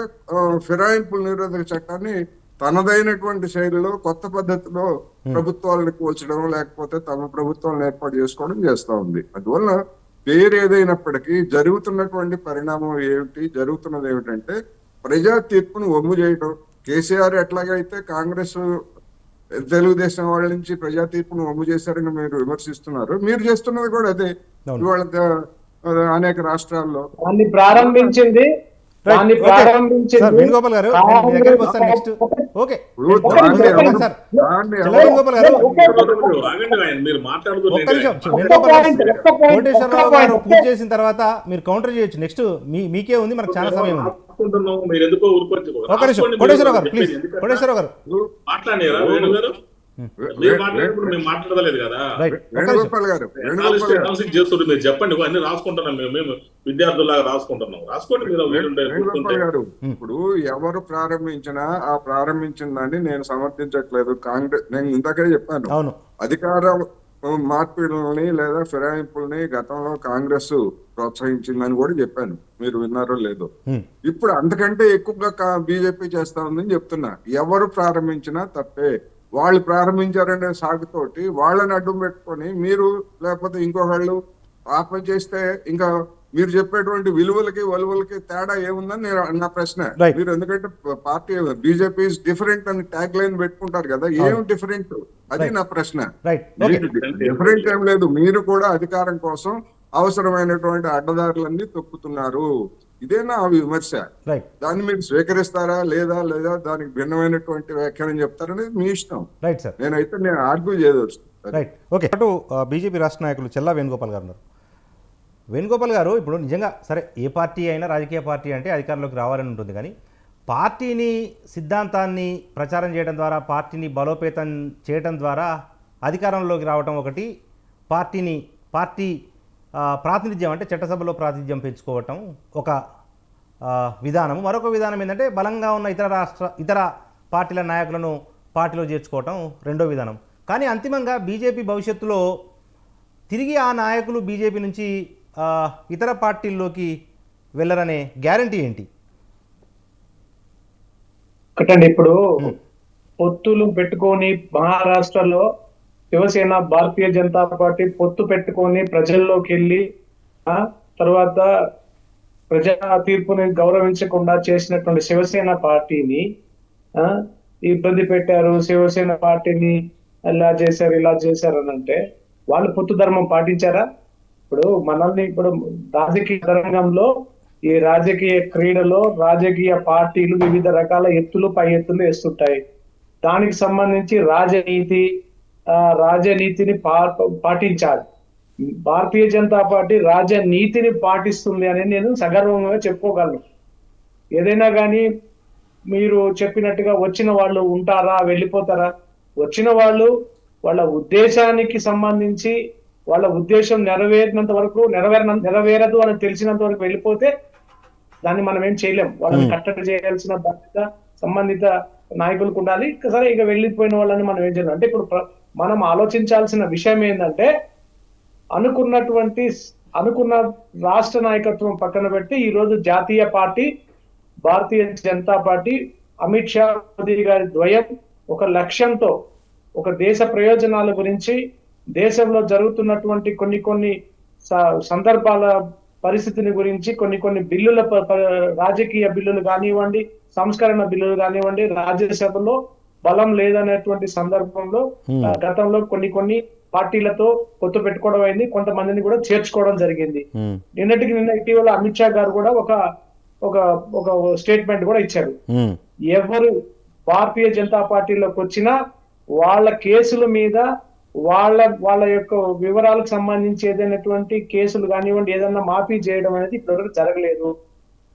ఫిరాయింపుల నిరోధక చట్టాన్ని తనదైనటువంటి శైలిలో కొత్త పద్ధతిలో ప్రభుత్వాలను కూల్చడం, లేకపోతే తమ ప్రభుత్వాలను ఏర్పాటు చేసుకోవడం చేస్తా ఉంది. అందువల్ల పేరు ఏదైనప్పటికీ జరుగుతున్నటువంటి పరిణామం ఏమిటి, జరుగుతున్నది ఏమిటంటే ప్రజా తీర్పును వమ్ము చేయడం. కేసీఆర్ ఎట్లాగైతే కాంగ్రెస్ తెలుగుదేశం వాళ్ళ నుంచి ప్రజా తీర్పును వమ్ము చేశారని మీరు విమర్శిస్తున్నారు, మీరు చేస్తున్నది కూడా అదే. ఇవాళ అనేక రాష్ట్రాల్లో ప్రారంభించింది వేణుగోపాల్ గారు నెక్స్ట్. ఓకే కోటేశ్వరరావు గారు పూర్తి చేసిన తర్వాత మీరు కౌంటర్ చేయొచ్చు. నెక్స్ట్ మీకే ఉంది, మనకు చాలా సమయం ఉంది. ఒక నిమిషం కోటేశ్వరరావు గారు ప్లీజ్. కోటేశ్వరరావు గారు మాట్లాడారు, మాట్లాడలేదు కదా. మీరు చెప్పండి, అన్ని రాసుకుంటున్నాం, మేము విద్యార్థులాగా రాసుకుంటున్నాం. రాసుకోండి మీరు. ఇప్పుడు ఎవరు ప్రారంభించినా ఆ ప్రారంభించిన దాన్ని నేను సమర్థించట్లేదు. కాంగ్రెస్, నేను ఇందాకే చెప్పాను, అధికార మార్పిడుల్ని లేదా ఫిరాయింపుల్ని గతంలో కాంగ్రెస్ ప్రోత్సహించిందని కూడా చెప్పాను, మీరు విన్నారో లేదో. ఇప్పుడు అంతకంటే ఎక్కువగా బీజేపీ చేస్తా ఉందని చెప్తున్నా. ఎవరు ప్రారంభించినా తప్పే. వాళ్ళు ప్రారంభించారనే సాగుతోటి వాళ్ళని అడ్డం పెట్టుకొని మీరు లేకపోతే ఇంకొకళ్ళు పాపం చేస్తే ఇంకా మీరు చెప్పేటువంటి విలువలకి వలువలకి తేడా ఏముందని నా ప్రశ్న. మీరు ఎందుకంటే పార్టీ బీజేపీ డిఫరెంట్ అని ట్యాగ్ లైన్ పెట్టుకుంటారు కదా, ఏం డిఫరెంట్ అది నా ప్రశ్న. డిఫరెంట్ ఏం లేదు, మీరు కూడా అధికారం కోసం అవసరమైనటువంటి అడ్డదారులన్నీ తొక్కుతున్నారు. ఇదేనా విమర్శ? దాన్ని మీరు స్వీకరిస్తారా లేదా, లేదా దానికి భిన్నమైనటువంటి వ్యాఖ్యానం చెప్తారనేది మీ ఇష్టం. నేనైతే నేను ఆర్గ్యూ చేయవచ్చు. అటు బీజేపీ రాష్ట్ర నాయకులు చెల్లా వేణుగోపాల్ గారు ఉన్నారు. వేణుగోపాల్ గారు, ఇప్పుడు నిజంగా సరే ఏ పార్టీ అయినా రాజకీయ పార్టీ అంటే అధికారంలోకి రావాలని ఉంటుంది, కానీ పార్టీని సిద్ధాంతాన్ని ప్రచారం చేయడం ద్వారా, పార్టీని బలోపేతం చేయడం ద్వారా అధికారంలోకి రావడం ఒకటి, పార్టీ ప్రాతినిధ్యం అంటే చట్టసభలో ప్రాతినిధ్యం పెంచుకోవటం ఒక విధానం. మరొక విధానం ఏంటంటే బలంగా ఉన్న ఇతర పార్టీల నాయకులను పార్టీలో చేర్చుకోవటం రెండో విధానం. కానీ అంతిమంగా బీజేపీ భవిష్యత్తులో తిరిగి ఆ నాయకులు బీజేపీ నుంచి ఇతర పార్టీల్లోకి వెళ్ళరనే గ్యారంటీ ఏంటి? ఒకటండి, ఇప్పుడు పొత్తులు పెట్టుకొని మహారాష్ట్రలో శివసేన భారతీయ జనతా పార్టీ పొత్తు పెట్టుకొని ప్రజల్లోకి వెళ్ళి తర్వాత ప్రజా తీర్పుని గౌరవించకుండా చేసినటువంటి శివసేన పార్టీని ఇబ్బంది పెట్టారు, శివసేన పార్టీని ఇలా చేశారు అని అంటే వాళ్ళు పొత్తు ధర్మం పాటించారా? ఇప్పుడు మనల్ని ఇప్పుడు రాజకీయ రంగంలో ఈ రాజకీయ క్రీడలో రాజకీయ పార్టీలు వివిధ రకాల ఎత్తులు పై ఎత్తులు వేస్తుంటాయి. దానికి సంబంధించి రాజనీతిని పాటించాలి. భారతీయ జనతా పార్టీ రాజనీతిని పాటిస్తుంది అని నేను సగర్వంగా చెప్పుకోగలను. ఏదైనా కానీ మీరు చెప్పినట్టుగా వచ్చిన వాళ్ళు ఉంటారా, వెళ్ళిపోతారా? వచ్చిన వాళ్ళు వాళ్ళ ఉద్దేశానికి సంబంధించి వాళ్ళ ఉద్దేశం నెరవేరినంత వరకు నెరవేరదు అని తెలిసినంత వరకు వెళ్ళిపోతే దాన్ని మనం ఏం చేయలేం. వాళ్ళని కట్టడి చేయాల్సిన బాధ్యత సంబంధిత నాయకులకు ఉండాలి. సరే, ఇక వెళ్ళిపోయిన వాళ్ళని మనం ఏం చేయాలి అంటే, ఇప్పుడు మనం ఆలోచించాల్సిన విషయం ఏంటంటే, అనుకున్న రాష్ట్ర నాయకత్వం పక్కన పెట్టి ఈ రోజు జాతీయ పార్టీ భారతీయ జనతా పార్టీ అమిత్ షా మోదీ గారి ద్వయం ఒక లక్ష్యంతో, ఒక దేశ ప్రయోజనాల గురించి, దేశంలో జరుగుతున్నటువంటి కొన్ని సందర్భాల పరిస్థితిని గురించి, కొన్ని బిల్లుల రాజకీయ బిల్లులు కానివ్వండి, సంస్కరణ బిల్లులు కానివ్వండి, రాజ్యసభలో బలం లేదనేటువంటి సందర్భంలో గతంలో కొన్ని పార్టీలతో పొత్తు పెట్టుకోవడం అయింది. కొంతమందిని కూడా చేర్చుకోవడం జరిగింది. నిన్న ఇటీవల అమిత్ షా గారు కూడా ఒక స్టేట్మెంట్ కూడా ఇచ్చారు. ఎవరు భారతీయ జనతా పార్టీలోకి వచ్చినా వాళ్ళ కేసుల మీద వాళ్ళ యొక్క వివరాలకు సంబంధించి ఏదైనటువంటి కేసులు కానివ్వండి, ఏదన్నా మాఫీ చేయడం అనేది ఇప్పటివరకు జరగలేదు.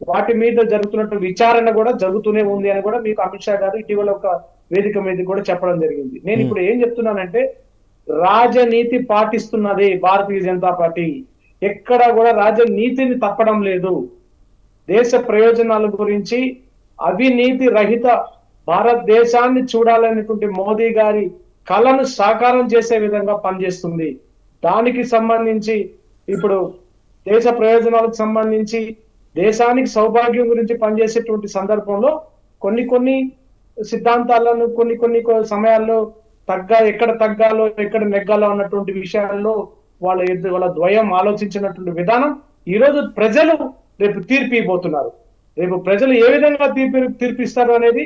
వాటి మీద జరుగుతున్నట్టు విచారణ కూడా జరుగుతూనే ఉంది అని కూడా మీకు అమిత్ షా గారు ఇటీవల ఒక వేదిక మీద కూడా చెప్పడం జరిగింది. నేను ఇప్పుడు ఏం చెప్తున్నానంటే, రాజనీతి పాటిస్తున్నది భారతీయ జనతా పార్టీ. ఎక్కడ కూడా రాజనీతిని తప్పడం లేదు. దేశ ప్రయోజనాల గురించి అవినీతి రహిత భారతదేశాన్ని చూడాలనేటువంటి మోదీ గారి కళను సాకారం చేసే విధంగా పనిచేస్తుంది. దానికి సంబంధించి ఇప్పుడు దేశ ప్రయోజనాలకు సంబంధించి దేశానికి సౌభాగ్యం గురించి పనిచేసేటువంటి సందర్భంలో కొన్ని సిద్ధాంతాలను కొన్ని సమయాల్లో ఎక్కడ తగ్గాలో ఎక్కడ నెగ్గాలో అన్నటువంటి విషయాల్లో వాళ్ళ ద్వయం ఆలోచించినటువంటి విధానం ఈ రోజు ప్రజలు రేపు తీర్పు ఇవ్వబోతున్నారు. రేపు ప్రజలు ఏ విధంగా తీర్పిస్తారు అనేది,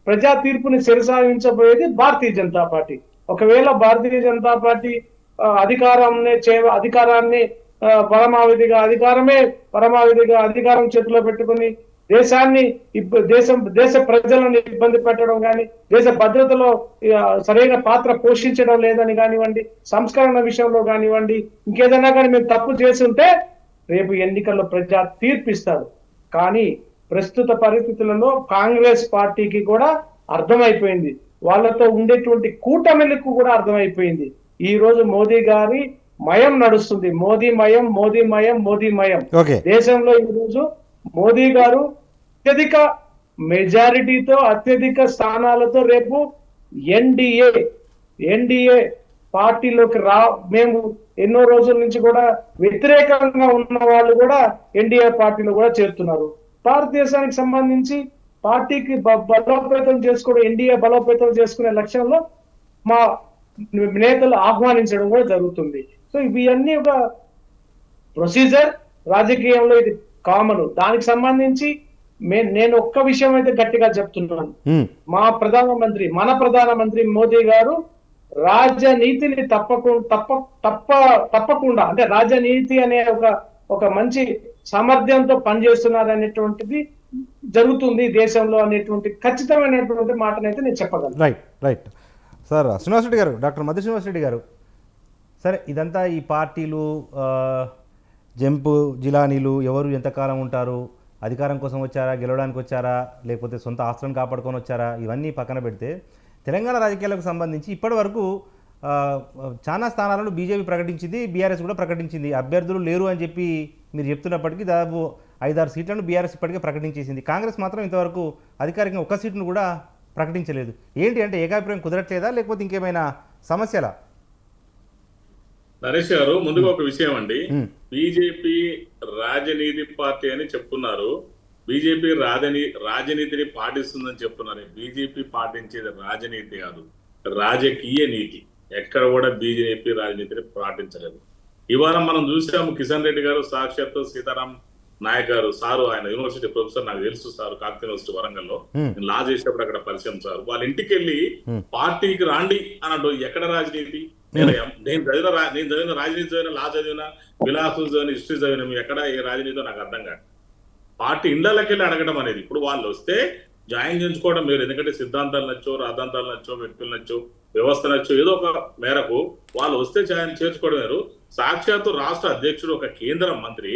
ప్రజా తీర్పుని శిరసావించబోయేది భారతీయ జనతా పార్టీ. ఒకవేళ భారతీయ జనతా పార్టీ అధికారాన్ని పరమావధిగా అధికారం చేతిలో పెట్టుకుని దేశ ప్రజలను ఇబ్బంది పెట్టడం కానీ, దేశ భద్రతలో సరైన పాత్ర పోషించడం లేదని కానివ్వండి, సంస్కరణ విషయంలో కానివ్వండి, ఇంకేదైనా కానీ మీరు తప్పు చేస్తుంటే రేపు ఎన్నికల్లో ప్రజా తీర్పిస్తారు. కానీ ప్రస్తుత పరిస్థితులలో కాంగ్రెస్ పార్టీకి కూడా అర్థమైపోయింది, వాళ్ళతో ఉండేటువంటి కూటమిలకు కూడా అర్థమైపోయింది. ఈ రోజు మోదీ గారి మయం నడుస్తుంది. మోదీ మయం. దేశంలో ఈ రోజు మోదీ గారు అత్యధిక మెజారిటీతో, అత్యధిక స్థానాలతో రేపు ఎన్డీఏ పార్టీలోకి మేము ఎన్నో రోజుల నుంచి కూడా వ్యతిరేకంగా ఉన్న వాళ్ళు కూడా ఎన్డీఏ పార్టీలో కూడా చేరుతున్నారు. భారతదేశానికి సంబంధించి పార్టీకి బలోపేతం చేసుకోవడం, ఎన్డీఏ బలోపేతం చేసుకునే లక్ష్యంలో మా నేతలు ఆహ్వానించడం కూడా జరుగుతుంది. సో ఇవన్నీ ఒక ప్రొసీజర్, రాజకీయంలో ఇది కామన్. దానికి సంబంధించి నేను ఒక్క విషయం అయితే గట్టిగా చెప్తున్నాను. మన ప్రధానమంత్రి మోదీ గారు రాజనీతిని తప్పకుండా అంటే రాజనీతి అనే ఒక మంచి సామర్థ్యంతో పనిచేస్తున్నారు అనేటువంటిది జరుగుతుంది దేశంలో అనేటువంటి ఖచ్చితమైనటువంటి మాటనైతే నేను చెప్పగలను. Right sir. శ్రీనివాసరెడ్డి గారు, డాక్టర్ మధు శ్రీనివాసరెడ్డి గారు, సరే ఇదంతా ఈ పార్టీలు, జంపు జిలానీలు ఎవరు ఎంతకాలం ఉంటారు, అధికారం కోసం వచ్చారా, గెలవడానికి వచ్చారా, లేకపోతే సొంత ఆస్తులను కాపాడుకొని వచ్చారా, ఇవన్నీ పక్కన పెడితే తెలంగాణ రాజకీయాలకు సంబంధించి ఇప్పటి వరకు చాలా స్థానాలను బీజేపీ ప్రకటించింది, బీఆర్ఎస్ కూడా ప్రకటించింది. అభ్యర్థులు లేరు అని చెప్పి మీరు చెప్తున్నప్పటికీ దాదాపు 5-6 సీట్లను బీఆర్ఎస్ ఇప్పటికే ప్రకటించేసింది. కాంగ్రెస్ మాత్రం ఇంతవరకు అధికారికంగా ఒక్క సీటును కూడా ప్రకటించలేదు. ఏంటి అంటే ఏకాభిప్రాయం కుదరట్లేదా, లేకపోతే ఇంకేమైనా సమస్యలా? నరేష్ గారు, ముందుగా ఒక విషయం అండి. బీజేపీ రాజనీతి పార్టీ అని చెప్తున్నారు, బీజేపీ రాజనీతిని పాటిస్తుందని చెప్తున్నారు. బీజేపీ పాటించేది రాజనీతి కాదు, రాజకీయ నీతి. ఎక్కడ కూడా బీజేపీ రాజనీతిని పాటించలేదు. ఇవాళ మనం చూసాము, కిషన్ రెడ్డి గారు సాక్షాత్తు సీతారాం నాయక్ గారు సారు, ఆయన యూనివర్సిటీ ప్రొఫెసర్, నాకు తెలుసు సార్, కాకతీయ యూనివర్సిటీ వరంగల్లో నేను లా చేసేటప్పుడు అక్కడ పరిచయం సార్. వాళ్ళ ఇంటికి వెళ్ళి పార్టీకి రాండి అన్నట్టు. ఎక్కడ రాజనీతి? నేను చదివిన రాజనీతి చదివిన లా చదివిన ఫిలాసఫీ చదివిన హిస్టరీ చదివిన మీరు ఎక్కడ ఏ రాజనీతితో నాకు అర్థం కాదు. పార్టీ ఇళ్లకి వెళ్ళి అడగడం అనేది. ఇప్పుడు వాళ్ళు వస్తే జాయిన్ చేయించుకోవడం మీరు, ఎందుకంటే సిద్ధాంతాలు నచ్చో, రాద్ధాంతాలు నచ్చో, వ్యక్తులు నచ్చో, వ్యవస్థ నచ్చో, ఏదో ఒక మేరకు వాళ్ళు వస్తే చేర్చుకోవడం వేరు. సాక్షాత్తు రాష్ట్ర అధ్యక్షుడు, ఒక కేంద్ర మంత్రి,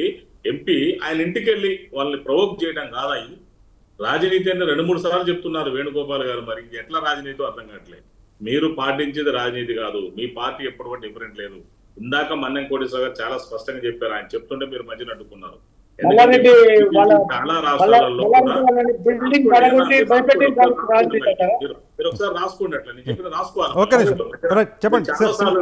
ఎంపీ ఆయన ఇంటికి వెళ్ళి వాళ్ళని ప్రవోక్ చేయడం కాదా? రాజనీతి అని 2-3 సార్లు చెప్తున్నారు వేణుగోపాల్ గారు. మరి ఎట్లా రాజనీతి అర్థం కావట్లేదు. మీరు పాటించేది రాజనీతి కాదు. మీ పార్టీ ఎప్పుడు కూడా డిఫరెంట్ లేదు. ఇందాక మన్నెం కోటేశ్వర గారు చాలా స్పష్టంగా చెప్పారు. ఆయన చెప్తుంటే మీరు మధ్యన అడ్డుకున్నారు. చాలా రాష్ట్రాలలో మీరు ఒకసారి రాసుకోండి. అట్లా నేను చెప్పిన రాసుకోవాలి. చాలా సార్లు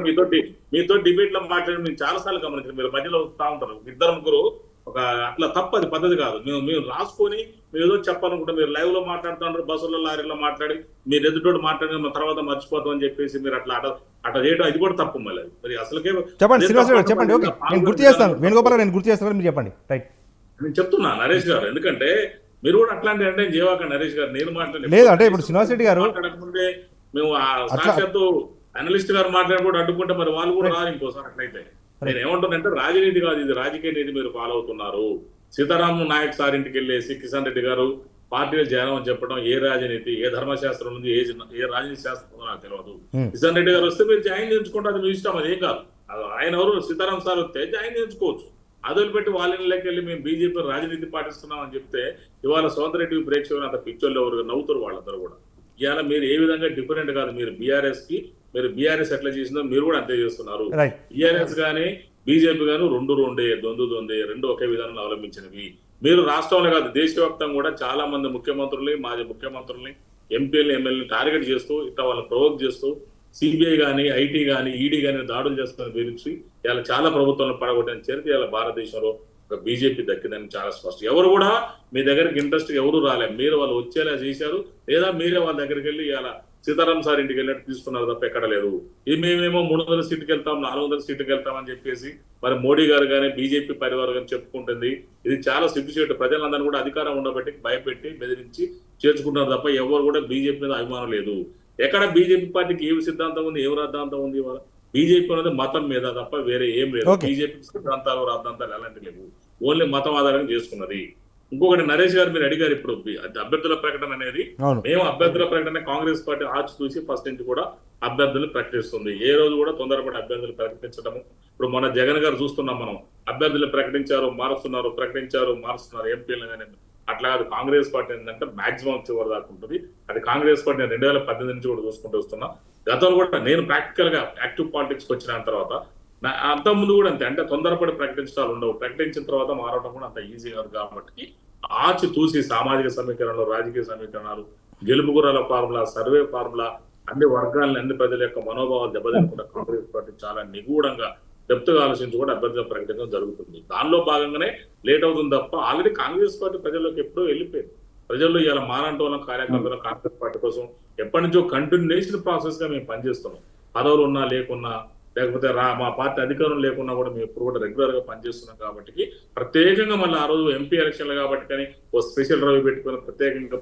మీతో డిబేట్ లో మాట్లాడి మీరు చాలా సార్లు గమనించారు. మీరు మధ్యలో వస్తా ఉంటారు 2-3 ఒక అట్లా తప్పది పద్ధతి కాదు. మేము రాసుకొని మీరు ఏదో చెప్పాలనుకుంటే మీరు లైవ్ లో మాట్లాడుతున్నారు, బస్సులో లారీలో మాట్లాడి మీరు ఎదుటోడు మాట్లాడి తర్వాత మర్చిపోతాం అని చెప్పేసి మీరు అట్లా చేయడం అది కూడా తప్పు. మళ్ళీ మరి అసలుకే చెప్పండి చెప్పండి. ఓకే, నేను గుర్తు చేస్తాను వేణుగోపాల్, నేను గుర్తు చేస్తాను, మీరు చెప్పండి. రైట్, నేను చెప్తున్నా నరేష్ గారు, ఎందుకంటే మీరు కూడా అట్లాంటి అంటే చేయవాక నరేష్ గారు. నేను మాట్లాడలేదు లేదు అంటే ఇప్పుడు శ్రీనివాస్ రెడ్డి గారు మాట్లాడకుంటే మేము సాక్షాత్తు అనలిస్ట్ గారు మాట్లాడుకుంటూ అడ్డుకుంటే మరి వాళ్ళు కూడా రారు ఇంకోసారి. అట్లయితే నేను ఏమంటున్నానంటే రాజనీతి కాదు, ఇది రాజకీయ నీతి మీరు ఫాలో అవుతున్నారు. సీతారాం నాయక్ సార్ ఇంటికి వెళ్ళేసి కిషన్ రెడ్డి గారు పార్టీలో చేరమని చెప్పడం ఏ రాజనీతి, ఏ ధర్మశాస్త్రం ఉంది, ఏ రాజనీతి శాస్త్రం నాకు తెలియదు. కిషన్ రెడ్డి గారు వస్తే మీరు జాయిన్ చేయించుకుంటే అది మీ ఇష్టం, అది ఏం కాదు. ఆయన ఎవరు సీతారాం సార్ వస్తే జాయిన్ చేయించుకోవచ్చు. అదొలు పెట్టి వాళ్ళకి వెళ్ళి మేము బీజేపీ రాజనీతి పాటిస్తున్నాం అని చెప్తే ఇవాళ సోదరెడ్డి ప్రేక్షకులు అంత పిక్చర్లు ఎవరు నవ్వుతారు వాళ్ళందరూ కూడా. ఇవాళ మీరు ఏ విధంగా డిఫరెంట్ కాదు. మీరు బీఆర్ఎస్ ఎట్లా చేసిందో మీరు కూడా అంతే చేస్తున్నారు. బీఆర్ఎస్ గానీ బీజేపీ గాను రెండు ఒకే విధానంలో అవలంబించినవి. మీరు రాష్ట్రంలో కాదు దేశవ్యాప్తంగా కూడా చాలా మంది ముఖ్యమంత్రుల్ని, మాజీ ముఖ్యమంత్రుల్ని, ఎంపీలు, ఎమ్మెల్యేని టార్గెట్ చేస్తూ ఇట్లా వాళ్ళని ప్రొవోక్ చేస్తూ సిబిఐ కానీ, ఐటీ కానీ, ఈడీ కానీ దాడులు చేస్తున్న గురించి ఇలా చాలా ప్రభుత్వంలో పడగొట్టిన చరిత్ర ఇలా భారతదేశంలో ఒక బీజేపీ దక్కిందని చాలా స్పష్టం. ఎవరు కూడా మీ దగ్గరికి ఇంట్రెస్ట్ ఎవరు రాలేదు. మీరు వాళ్ళు వచ్చేలా చేశారు, లేదా మీరే వాళ్ళ దగ్గరికి వెళ్ళి ఇలా సీతారాం సార్ ఇంటికి వెళ్ళినట్టు తీసుకున్నారు తప్ప ఎక్కడ లేదు. ఇది మేమేమో 300 సీట్కి వెళ్తాం, 400 సీట్కి వెళ్తామని చెప్పేసి మరి మోడీ గారు కానీ బీజేపీ పరివారం కానీ చెప్పుకుంటుంది. ఇది చాలా సిగ్గుచేటు. ప్రజలందరూ కూడా అధికారం ఉండబట్టి భయపెట్టి బెదిరించి చేర్చుకుంటున్నారు తప్ప ఎవరు కూడా బీజేపీ మీద అభిమానం లేదు. ఎక్కడ బీజేపీ పార్టీకి ఏమి సిద్ధాంతం ఉంది, ఏమి రాద్ధాంతం ఉంది? బీజేపీ అనేది మతం మీద తప్ప వేరే ఏం లేదు. బీజేపీ సిద్ధాంతాలు, రాద్ధాంతాలు ఎలాంటి లేవు. ఓన్లీ మతం ఆధారంగా చేసుకున్నది. ఇంకొకటి నరేష్ గారు మీరు అడిగారు ఇప్పుడు అభ్యర్థుల ప్రకటన అనేది. మేము అభ్యర్థుల ప్రకటన కాంగ్రెస్ పార్టీ ఆచి చూసి ఫస్ట్ నుంచి కూడా అభ్యర్థులు ప్రకటిస్తుంది. ఏ రోజు కూడా తొందరపడి అభ్యర్థులు ప్రకటించడము. ఇప్పుడు మన జగన్ గారు చూస్తున్నాం మనం, అభ్యర్థులు ప్రకటించారు, మారుస్తున్నారు, ప్రకటించారు, మారుస్తున్నారు ఎంపీలు కానీ. అట్లా కాదు. కాంగ్రెస్ పార్టీ ఏంటంటే మాక్సిమం చివరి దాకా ఉంటుంది. అది కాంగ్రెస్ పార్టీ 2018 నుంచి కూడా చూసుకుంటూ వస్తున్నా. గతంలో కూడా నేను ప్రాక్టికల్ గా యాక్టివ్ పాలిటిక్స్ వచ్చిన తర్వాత అంత ముందు కూడా అంతే. అంటే తొందరపడి ప్రకటించాలు ఉండవు. ప్రకటించిన తర్వాత మారడం కూడా అంత ఈజీ కాదు. కాబట్టి ఆచి తూసి సామాజిక సమీకరణలు, రాజకీయ సమీకరణాలు, గెలుపు గుర్రాల ఫార్ములా, సర్వే ఫార్ములా, అన్ని వర్గాలని, అన్ని ప్రజల యొక్క మనోభావాలు దెబ్బతినకుండా కాంగ్రెస్ పార్టీ చాలా నిగూఢంగా డెప్త్గా ఆలోచించి కూడా అభ్యర్థుల ప్రకటించడం జరుగుతుంది. దానిలో భాగంగానే లేట్ అవుతుంది తప్ప ఆల్రెడీ కాంగ్రెస్ పార్టీ ప్రజల్లోకి ఎప్పుడో వెళ్ళిపోయింది. ప్రజల్లో ఇలా మారంటోళ్ళం కార్యకర్తలు కాంగ్రెస్ పార్టీ కోసం ఎప్పటి నుంచో కంటిన్యూషన్ ప్రాసెస్ గా మేము పనిచేస్తున్నాం. పదవులు ఉన్నా లేకున్నా, లేకపోతే మా పార్టీ అధికారం లేకున్నా కూడా మేము ఎప్పుడు కూడా రెగ్యులర్ గా పనిచేస్తున్నాం. కాబట్టి ప్రత్యేకంగా మళ్ళీ ఆ రోజు ఎంపీ ఎలక్షన్లు కాబట్టి కానీ ఓ స్పెషల్ రవి పెట్టుకుని ప్రత్యేకంగా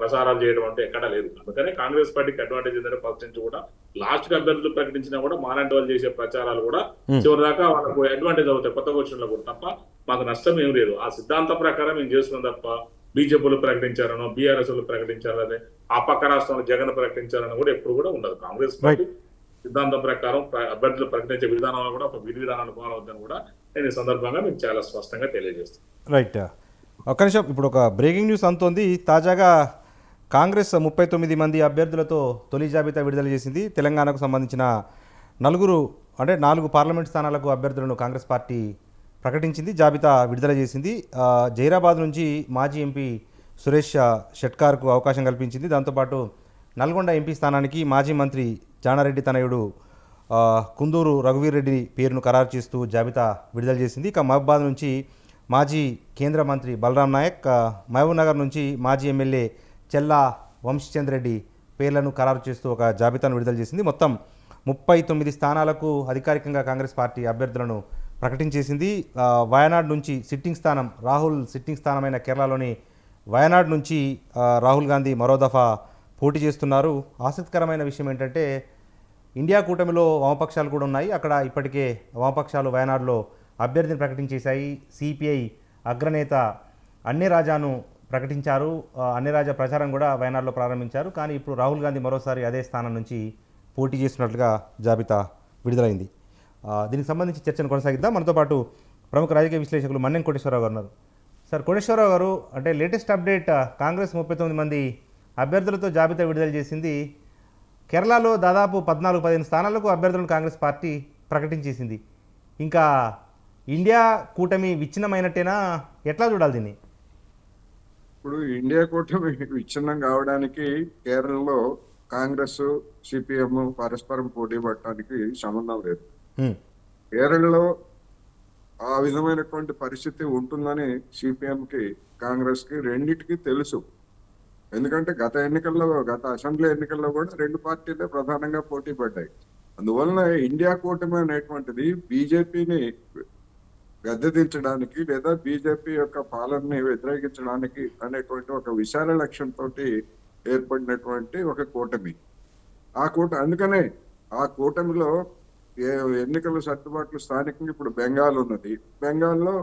ప్రసారాలు చేయడం అంటే ఎక్కడా లేదు. అందుకని కాంగ్రెస్ పార్టీకి అడ్వాంటేజ్ ఏంటంటే ఫస్ట్ నుంచి కూడా లాస్ట్ కి అభ్యర్థులు ప్రకటించినా కూడా మాలాంటి వాళ్ళు చేసే ప్రచారాలు కూడా చివరి దాకా వాళ్ళకు అడ్వాంటేజ్ అవుతాయి కొత్త క్వశ్చన్లో కూడా. తప్ప మాకు నష్టం ఏం లేదు. ఆ సిద్ధాంతం ప్రకారం మేము చేస్తున్నాం తప్ప బీజేపీలు ప్రకటించారనో, బీఆర్ఎస్ ప్రకటించారని, ఆ పక్క రాష్ట్రంలో జగన్ ప్రకటించారని కూడా ఎప్పుడు కూడా ఉండదు. కాంగ్రెస్ పార్టీ సిద్ధాంతం ప్రకారం అభ్యర్థులు ప్రకటించే విధానంలో కూడా ఒక విధి విధానాలు ఫాలో అవుతుందని కూడా నేను ఈ సందర్భంగా మీకు చాలా స్పష్టంగా తెలియజేస్తాను. రైట్, ఒక్క నిమిషం. ఇప్పుడు ఒక బ్రేకింగ్ న్యూస్ అందుతోంది. తాజాగా కాంగ్రెస్ 39 మంది అభ్యర్థులతో తొలి జాబితా విడుదల చేసింది. తెలంగాణకు సంబంధించిన 4 పార్లమెంట్ స్థానాలకు అభ్యర్థులను కాంగ్రెస్ పార్టీ ప్రకటించింది, జాబితా విడుదల చేసింది. జైరాబాద్ నుంచి మాజీ ఎంపీ సురేష్ షెట్కార్కు అవకాశం కల్పించింది. దాంతోపాటు నల్గొండ ఎంపీ స్థానానికి మాజీ మంత్రి జానారెడ్డి తనయుడు కుందూరు రఘువీర్ రెడ్డి పేరును ఖరారు చేస్తూ జాబితా విడుదల చేసింది. ఇక మహబూబాద్ నుంచి మాజీ కేంద్ర మంత్రి బలరాం నాయక్, మహబూబ్ నగర్ నుంచి మాజీ ఎమ్మెల్యే చెల్లా వంశీచంద్ర రెడ్డి పేర్లను ఖరారు చేస్తూ ఒక జాబితాను విడుదల చేసింది. మొత్తం 39 స్థానాలకు అధికారికంగా కాంగ్రెస్ పార్టీ అభ్యర్థులను ప్రకటించేసింది. వయనాడ్ నుంచి సిట్టింగ్ స్థానం, రాహుల్ సిట్టింగ్ స్థానమైన కేరళలోని వయనాడ్ నుంచి రాహుల్ గాంధీ మరో దఫా పోటీ చేస్తున్నారు. ఆసక్తికరమైన విషయం ఏంటంటే ఇండియా కూటమిలో వామపక్షాలు కూడా ఉన్నాయి. అక్కడ ఇప్పటికే వామపక్షాలు వయనాడులో అభ్యర్థిని ప్రకటించేశాయి. సిపిఐ అగ్రనేత అన్నే రాజాను ప్రకటించారు. అన్నే రాజా ప్రచారం కూడా వయనాడులో ప్రారంభించారు. కానీ ఇప్పుడు రాహుల్ గాంధీ మరోసారి అదే స్థానం నుంచి పోటీ చేస్తున్నట్లుగా జాబితా విడుదలైంది. దీనికి సంబంధించి చర్చను కొనసాగిద్దాం. మనతో పాటు ప్రముఖ రాజకీయ విశ్లేషకులు మన్నెం కోటేశ్వరరావు గారు ఉన్నారు. సార్ కోటేశ్వరరావు గారు, అంటే లేటెస్ట్ అప్డేట్, కాంగ్రెస్ 39 మంది అభ్యర్థులతో జాబితా విడుదల చేసింది. కేరళలో దాదాపు 14-15 స్థానాలకు అభ్యర్థులను కాంగ్రెస్ పార్టీ ప్రకటించేసింది. ఇంకా ఇండియా కూటమి విచ్ఛిన్నమైనట్టేనా? ఎట్లా చూడాలి దీన్ని? ఇప్పుడు ఇండియా కూటమి విచ్ఛిన్నం కావడానికి కేరళలో కాంగ్రెస్ సిపిఎం పరస్పరం పోటీ పడటానికి సంబంధం లేదు. కేరళలో ఆ విధమైనటువంటి పరిస్థితి ఉంటుందని సిపిఎం కి కాంగ్రెస్ కి రెండింటికి తెలుసు. ఎందుకంటే గత అసెంబ్లీ ఎన్నికల్లో కూడా రెండు పార్టీలే ప్రధానంగా పోటీ పడ్డాయి. అందువలన ఇండియా కూటమి అనేటువంటిది బీజేపీని గద్దెదించడానికి లేదా బీజేపీ యొక్క పాలనని వ్యతిరేకించడానికి అనేటువంటి ఒక విశాల లక్ష్యంతో ఏర్పడినటువంటి ఒక కూటమి. అందుకనే ఆ కూటమిలో ఎన్నికల సర్దుబాట్లు స్థానికంగా ఇప్పుడు బెంగాల్ ఉన్నది. బెంగాల్లో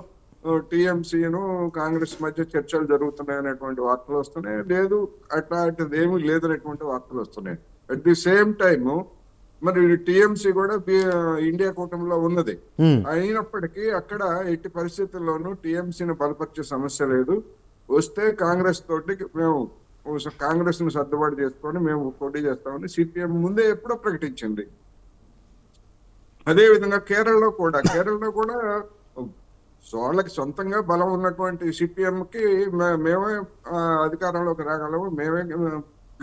టీఎంసీను కాంగ్రెస్ మధ్య చర్చలు జరుగుతున్నాయి అనేటువంటి వార్తలు వస్తున్నాయి. లేదు, అట్లాంటిది ఏమీ లేదనేటువంటి వార్తలు వస్తున్నాయి. అట్ ది సేమ్ టైమ్ మరి టీఎంసీ కూడా ఇండియా కూటమిలో ఉన్నది. అయినప్పటికీ అక్కడ ఎట్టి పరిస్థితుల్లోనూ టీఎంసీని బలపరిచే సమస్య లేదు. వస్తే కాంగ్రెస్ తోటి మేము కాంగ్రెస్ ను సర్దుబాటు చేసుకొని మేము పోటీ చేస్తామని సిపిఎం ముందే ఎప్పుడో ప్రకటించింది. అదే విధంగా కేరళలో కూడా వాళ్ళకి సొంతంగా బలం ఉన్నటువంటి సిపిఎం కి మేమే అధికారంలోకి రాగలము, మేమే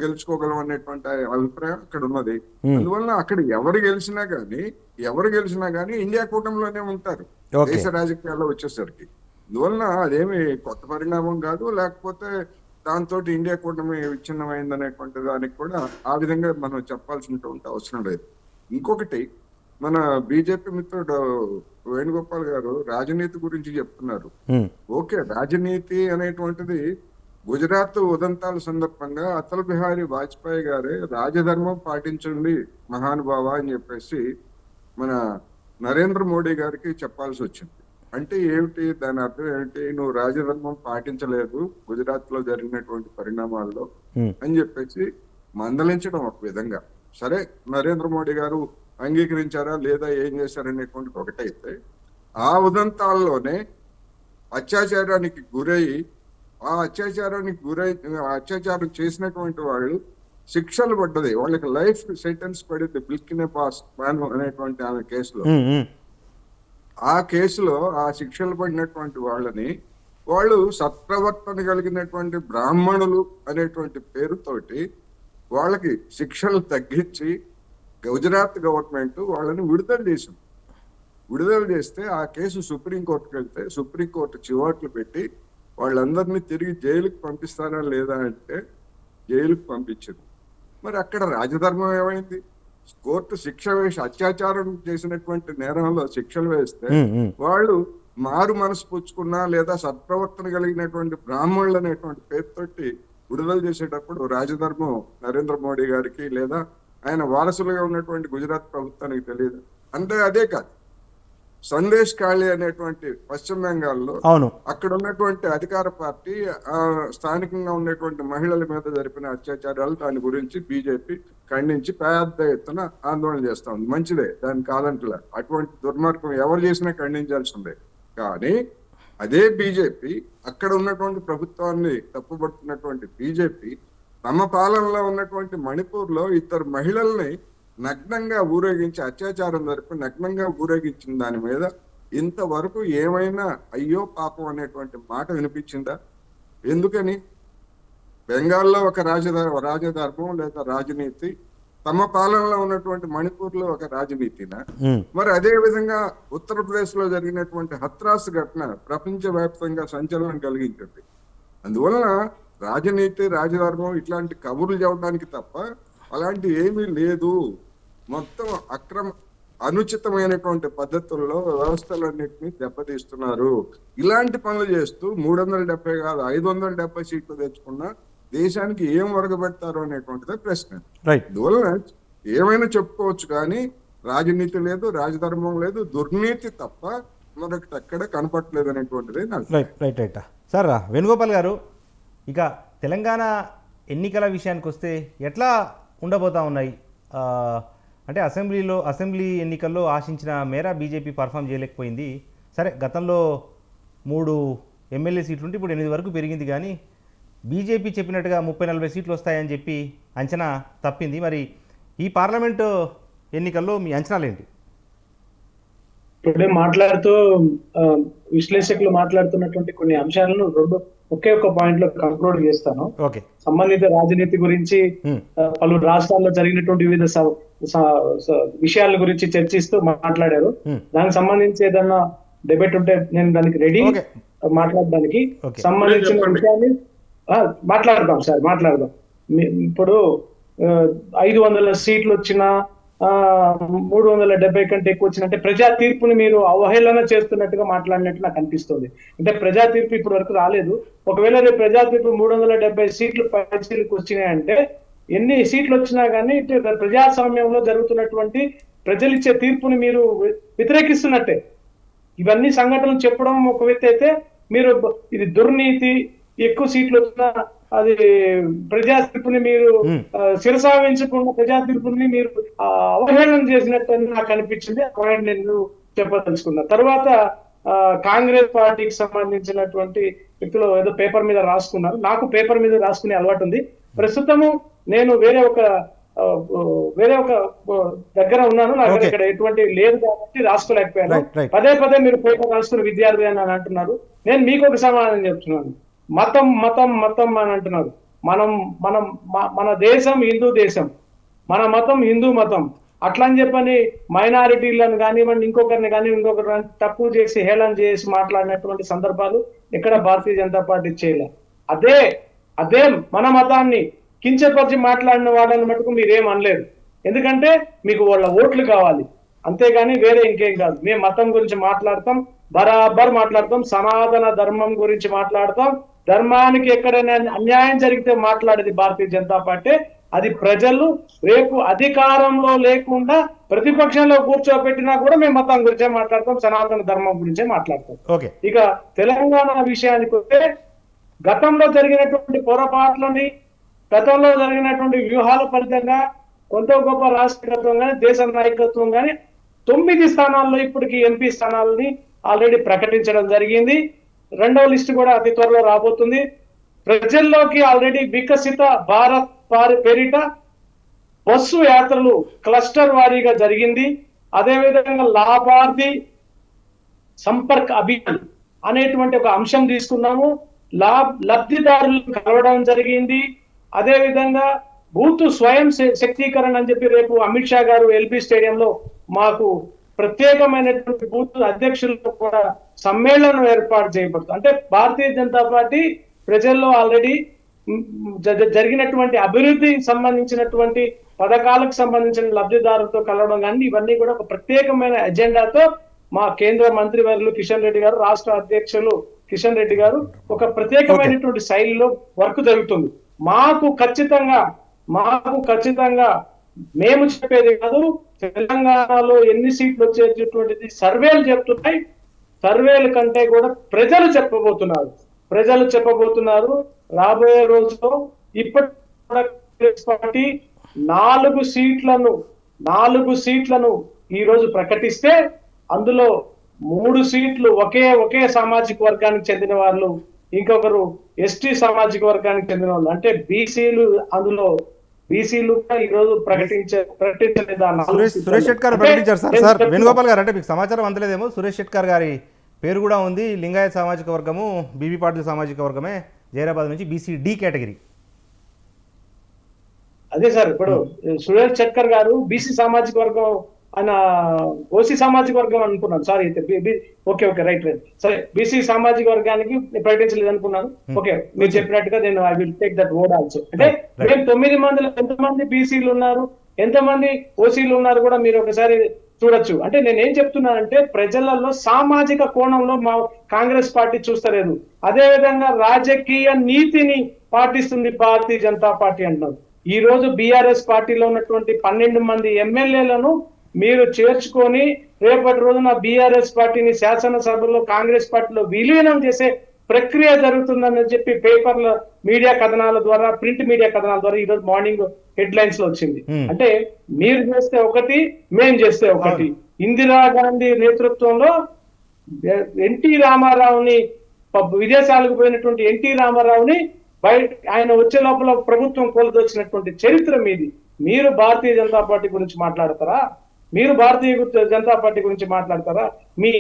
గెలుచుకోగలం అనేటువంటి అభిప్రాయం అక్కడ ఉన్నది. అందువల్ల అక్కడ ఎవరు గెలిచినా గానీ ఇండియా కూటమిలోనే ఉంటారు దేశ రాజకీయాల్లో వచ్చేసరికి. అందువలన అదేమి కొత్త పరిణామం కాదు. లేకపోతే దాంతో ఇండియా కూటమి విచ్ఛిన్నమైంది అనేటువంటి దానికి కూడా ఆ విధంగా మనం చెప్పాల్సినటువంటి అవసరం లేదు. ఇంకొకటి, మన బీజేపీ మిత్రుడు వేణుగోపాల్ గారు రాజనీతి గురించి చెప్తున్నారు. ఓకే, రాజనీతి అనేటువంటిది గుజరాత్ ఉదంతాల సందర్భంగా అటల్ బిహారీ వాజ్పేయి గారే రాజధర్మం పాటించండి మహానుభావ అని చెప్పేసి మన నరేంద్ర మోడీ గారికి చెప్పాల్సి వచ్చింది. అంటే ఏమిటి దాని అర్థం ఏమిటి? నువ్వు రాజధర్మం పాటించలేదు గుజరాత్ లో జరిగినటువంటి పరిణామాల్లో అని చెప్పేసి మందలించడం ఒక విధంగా. సరే, నరేంద్ర మోడీ గారు అంగీకరించారా లేదా ఏం చేశారనేటువంటి ఒకటైతే, ఆ ఉదంతాల్లోనే అత్యాచారానికి గురయ్యి అత్యాచారం చేసినటువంటి వాళ్ళు శిక్షలు పడ్డది, వాళ్ళకి లైఫ్ సెంటెన్స్ పడింది బిల్కినే పాస్ అనేటువంటి ఆమె కేసులో. ఆ కేసులో ఆ శిక్షలు పడినటువంటి వాళ్ళు సత్ప్రవర్తన కలిగినటువంటి బ్రాహ్మణులు అనేటువంటి పేరుతోటి వాళ్ళకి శిక్షలు తగ్గించి గుజరాత్ గవర్నమెంట్ వాళ్ళని విడుదల చేస్తే ఆ కేసు సుప్రీంకోర్టుకు వెళ్తే సుప్రీంకోర్టు చివాట్లు పెట్టి వాళ్ళందరినీ తిరిగి జైలుకి పంపిస్తారా లేదా అంటే జైలుకి పంపించింది. మరి అక్కడ రాజధర్మం ఏమైంది? కోర్టు శిక్ష వేసి అత్యాచారం చేసినటువంటి నేరంలో శిక్షలు వేస్తే వాళ్ళు మారు మనసు పుచ్చుకున్నా లేదా సత్ప్రవర్తన కలిగినటువంటి బ్రాహ్మణులు అనేటువంటి పేరుతోటి విడుదల చేసేటప్పుడు రాజధర్మం నరేంద్ర మోడీ గారికి లేదా ఆయన వారసులుగా ఉన్నటువంటి గుజరాత్ ప్రభుత్వానికి తెలియదు. అంటే అదే కాదు, సందేశ్ కాళీ అనేటువంటి పశ్చిమ బెంగాల్లో అక్కడ ఉన్నటువంటి అధికార పార్టీ స్థానికంగా ఉన్నటువంటి మహిళల మీద జరిపిన అత్యాచారాలు దాని గురించి బీజేపీ ఖండించి పెద్ద ఎత్తున ఆందోళన చేస్తా ఉంది. మంచిదే, దాని కాదంటలే, అటువంటి దుర్మార్గం ఎవరు చేసినా ఖండించాల్సిందే. కానీ అదే బీజేపీ అక్కడ ఉన్నటువంటి ప్రభుత్వాన్ని తప్పుపడుతున్నటువంటి బీజేపీ తమ పాలనలో ఉన్నటువంటి మణిపూర్ లో 2 మహిళల్ని నగ్నంగా ఊరేగించి అత్యాచారం జరిపి నగ్నంగా ఊరేగించిన దాని మీద ఇంతవరకు ఏమైనా అయ్యో పాపం అనేటువంటి మాట వినిపించిందా? ఎందుకని? బెంగాల్లో ఒక రాజధర్మం లేదా రాజనీతి, తమ పాలనలో ఉన్నటువంటి మణిపూర్ లో ఒక రాజనీతినా? మరి అదే విధంగా ఉత్తరప్రదేశ్ లో జరిగినటువంటి హత్రాస్ ఘటన ప్రపంచవ్యాప్తంగా సంచలనం కలిగించింది. అందువలన రాజనీతి, రాజధర్మం ఇట్లాంటి కబుర్లు చెప్పడానికి తప్ప అలాంటి ఏమీ లేదు. మొత్తం అనుచితమైనటువంటి పద్ధతుల్లో వ్యవస్థలన్నింటినీ దెబ్బతీస్తున్నారు. ఇలాంటి పనులు చేస్తూ 370 కాదు 570 సీట్లు తెచ్చుకున్నా దేశానికి ఏం ఒరగబెడతారు అనేటువంటిదే ప్రశ్న. అందువలన ఏమైనా చెప్పుకోవచ్చు కానీ రాజనీతి లేదు, రాజధర్మం లేదు, దుర్నీతి తప్ప మనకు ఎక్కడ కనపట్లేదు అనేటువంటిది నాకు. Right right right sir Venugopal గారు, ఇక తెలంగాణ ఎన్నికల విషయానికి వస్తే ఎట్లా ఉండబోతా ఉన్నాయి? అంటే అసెంబ్లీ ఎన్నికల్లో ఆశించిన మేర బీజేపీ పర్ఫామ్ చేయలేకపోయింది. సరే, గతంలో 3 ఎమ్మెల్యే సీట్లు ఉంటే ఇప్పుడు 8 వరకు పెరిగింది, కానీ బీజేపీ చెప్పినట్టుగా 30-40 సీట్లు వస్తాయని చెప్పి అంచనా తప్పింది. మరి ఈ పార్లమెంటు ఎన్నికల్లో మీ అంచనాలు ఏంటి? ఇప్పుడే మాట్లాడుతూ విశ్లేషకులు మాట్లాడుతున్నటువంటి కొన్ని అంశాలను ఒకే ఒక పాయింట్ లో కంక్లూడ్ చేస్తాను. ఓకే. సంబంధిత రాజనీతి గురించి, పలు రాష్ట్రాల్లో జరిగినటువంటి వివిధ విషయాల గురించి చర్చిస్తూ మాట్లాడారు. దానికి సంబంధించి ఏదన్నా డిబేట్ ఉంటే నేను దానికి రెడీ మాట్లాడడానికి. సంబంధించిన విషయాన్ని మాట్లాడదాం సార్, మాట్లాడదాం. ఇప్పుడు 500 సీట్లు వచ్చినా 370 కంటే ఎక్కువ వచ్చిన, అంటే ప్రజా తీర్పుని మీరు అవహేళన చేస్తున్నట్టుగా మాట్లాడినట్టు నాకు అనిపిస్తుంది. అంటే ప్రజా తీర్పు ఇప్పటి వరకు రాలేదు. ఒకవేళ రేపు ప్రజా తీర్పు 370 సీట్లు పరిశీలికి వచ్చినాయంటే, ఎన్ని సీట్లు వచ్చినా కానీ ప్రజాస్వామ్యంలో జరుగుతున్నటువంటి ప్రజలిచ్చే తీర్పుని మీరు వ్యతిరేకిస్తున్నట్టే. ఇవన్నీ సంఘటనలు చెప్పడం ఒక వ్యక్తి అయితే, మీరు ఇది దుర్నీతి, ఎక్కువ సీట్లు వచ్చినా అది ప్రజా తీర్పుని మీరు శిరసావించకుండా ప్రజా తీర్పుని మీరు అవహేళన చేసినట్టు నాకు అనిపించింది. పాయింట్ నేను చెప్పదలుచుకున్నా. తర్వాత కాంగ్రెస్ పార్టీకి సంబంధించినటువంటి వ్యక్తులు ఏదో పేపర్ మీద రాసుకున్నారు. నాకు పేపర్ మీద రాసుకునే అలవాటు ఉంది. ప్రస్తుతము నేను వేరే ఒక దగ్గర ఉన్నాను, నాకు ఇక్కడ ఎటువంటి లేదు కాబట్టి రాసుకోలేకపోయాను. పదే మీరు పేపర్ రాసుకున్న విద్యార్థి అని అంటున్నారు. నేను మీకు ఒక సమాధానం చెప్తున్నాను. మతం మతం మతం అని అంటున్నారు. మన దేశం హిందూ దేశం, మన మతం హిందూ మతం. అట్లా అని చెప్పని మైనారిటీలను కానివ్వండి, ఇంకొకరిని తక్కువ చేసి హేళన చేసి మాట్లాడినటువంటి సందర్భాలు ఎక్కడ భారతీయ జనతా పార్టీ చేయలే. అదే మన మతాన్ని కించపరిచి మాట్లాడిన వాళ్ళని మటుకు మీరేం అనలేరు. ఎందుకంటే మీకు వాళ్ళ ఓట్లు కావాలి, అంతేగాని వేరే ఇంకేం కాదు. మేము మతం గురించి మాట్లాడతాం, బరాబర్ మాట్లాడతాం. సనాతన ధర్మం గురించి మాట్లాడతాం. ధర్మానికి ఎక్కడైనా అన్యాయం జరిగితే మాట్లాడేది భారతీయ జనతా పార్టీ. అది ప్రజలు రేపు అధికారంలో లేకుండా ప్రతిపక్షంలో కూర్చోబెట్టినా కూడా మేము మతం గురించే మాట్లాడతాం, సనాతన ధర్మం గురించే మాట్లాడతాం. ఇక తెలంగాణ విషయానికి వస్తే, గతంలో జరిగినటువంటి పొరపాట్లని, గతంలో జరిగినటువంటి వ్యూహాల ఫలితంగా కొంత గొప్ప రాష్ట్రకత్వం కానీ దేశ నాయకత్వం కానీ 9 స్థానాల్లో ఇప్పటికి ఎంపీ స్థానాలని ఆల్రెడీ ప్రకటించడం జరిగింది. రెండవ లిస్టు కూడా అతి త్వరలో రాబోతుంది. ప్రజల్లోకి ఆల్రెడీ వికసిత భారత్ పేరిట బస్సు యాత్రలు క్లస్టర్ వారీగా జరిగింది. అదేవిధంగా లాభార్థి సంపర్క్ అభియాన్ అనేటువంటి ఒక అంశం తీసుకున్నాము. లబ్ధిదారులు కలవడం జరిగింది. అదేవిధంగా బూత్ స్వయం శక్తీకరణ అని చెప్పి రేపు అమిత్ షా గారు ఎల్బీ స్టేడియంలో మాకు ప్రత్యేకమైనటువంటి బూత్ అధ్యక్షులతో కూడా సమ్మేళనం ఏర్పాటు చేయబడుతుంది. అంటే భారతీయ జనతా పార్టీ ప్రజల్లో ఆల్రెడీ జరిగినటువంటి అభివృద్ధి సంబంధించినటువంటి పథకాలకు సంబంధించిన లబ్ధిదారులతో కలవడం కానీ ఇవన్నీ కూడా ఒక ప్రత్యేకమైన ఎజెండాతో మా కేంద్ర మంత్రివర్యులు కిషన్ రెడ్డి గారు, రాష్ట్ర అధ్యక్షులు కిషన్ రెడ్డి గారు ఒక ప్రత్యేకమైనటువంటి శైలిలో వర్క్ జరుగుతుంది. మాకు ఖచ్చితంగా మేము చెప్పేది కాదు, తెలంగాణలో ఎన్ని సీట్లు వచ్చేటటువంటిది సర్వేలు చెప్తున్నాయి. సర్వేల కంటే కూడా ప్రజలు చెప్పబోతున్నారు. రాబోయే రోజుల్లో ఇప్పటి కాంగ్రెస్ పార్టీ 4 సీట్లను ఈ రోజు ప్రకటిస్తే అందులో 3 సీట్లు ఒకే సామాజిక వర్గానికి చెందిన వాళ్ళు, ఇంకొకరు ఎస్టీ సామాజిక వర్గానికి చెందిన వాళ్ళు. అంటే బీసీలు, అందులో బీసీలు ఈ రోజు ప్రకటించలేదా? సురేష్ షెట్కర్ ప్రకటించారు సార్. వేణుగోపాల్ గారు, అంటే మీకు సమాచారం అందలేదేమో, సురేష్ షెట్కర్ గారి పేరు కూడా ఉంది. లింగాయత్ సామాజిక వర్గము, బీబీ పాటిల్ సామాజిక వర్గమే, జైరాబాద్ నుంచి బీసీ డి కేటగిరీ. అదే సార్, ఇప్పుడు సురేష్ షెట్కర్ గారు బీసీ సామాజిక వర్గం ఆయన ఓసీ సామాజిక వర్గం అనుకున్నాను. Sorry, okay right. సరే, బీసీ సామాజిక వర్గానికి ప్రకటించలేదు అనుకున్నాను. ఓకే, మీరు చెప్పినట్టుగా నేను I will take that word also. అంటే మేము 9 మందిలో ఎంతమంది బీసీలు ఉన్నారు, ఎంతమంది ఓసీలు ఉన్నారు కూడా మీరు ఒకసారి చూడొచ్చు. అంటే నేనేం చెప్తున్నానంటే, ప్రజలలో సామాజిక కోణంలో మా కాంగ్రెస్ పార్టీ చూస్తలేదు. అదే విధంగా రాజకీయ నీతిని పాటిస్తుంది భారతీయ జనతా పార్టీ అంటున్నారు. ఈ రోజు బీఆర్ఎస్ పార్టీలో ఉన్నటువంటి 12 మంది ఎమ్మెల్యేలను మీరు చేర్చుకొని రేపటి రోజున బీఆర్ఎస్ పార్టీని శాసనసభలో కాంగ్రెస్ పార్టీలో విలీనం చేసే ప్రక్రియ జరుగుతుందని చెప్పి పేపర్ల మీడియా కథనాల ద్వారా, ప్రింట్ మీడియా కథనాల ద్వారా ఈ రోజు మార్నింగ్ హెడ్ లైన్స్ లో వచ్చింది. అంటే మీరు చేస్తే ఒకటి, మేం చేస్తే ఒకటి. ఇందిరాగాంధీ నేతృత్వంలో ఎన్టీ రామారావుని, విదేశాలకు పోయినటువంటి ఎన్టీ రామారావుని ఆయన వచ్చే లోపల ప్రభుత్వం కోల్దొచ్చినటువంటి చరిత్ర మీది. మీరు భారతీయ జనతా పార్టీ గురించి మాట్లాడతారా? మీరు భారతీయ జనతా పార్టీ గురించి మాట్లాడతారా? మీ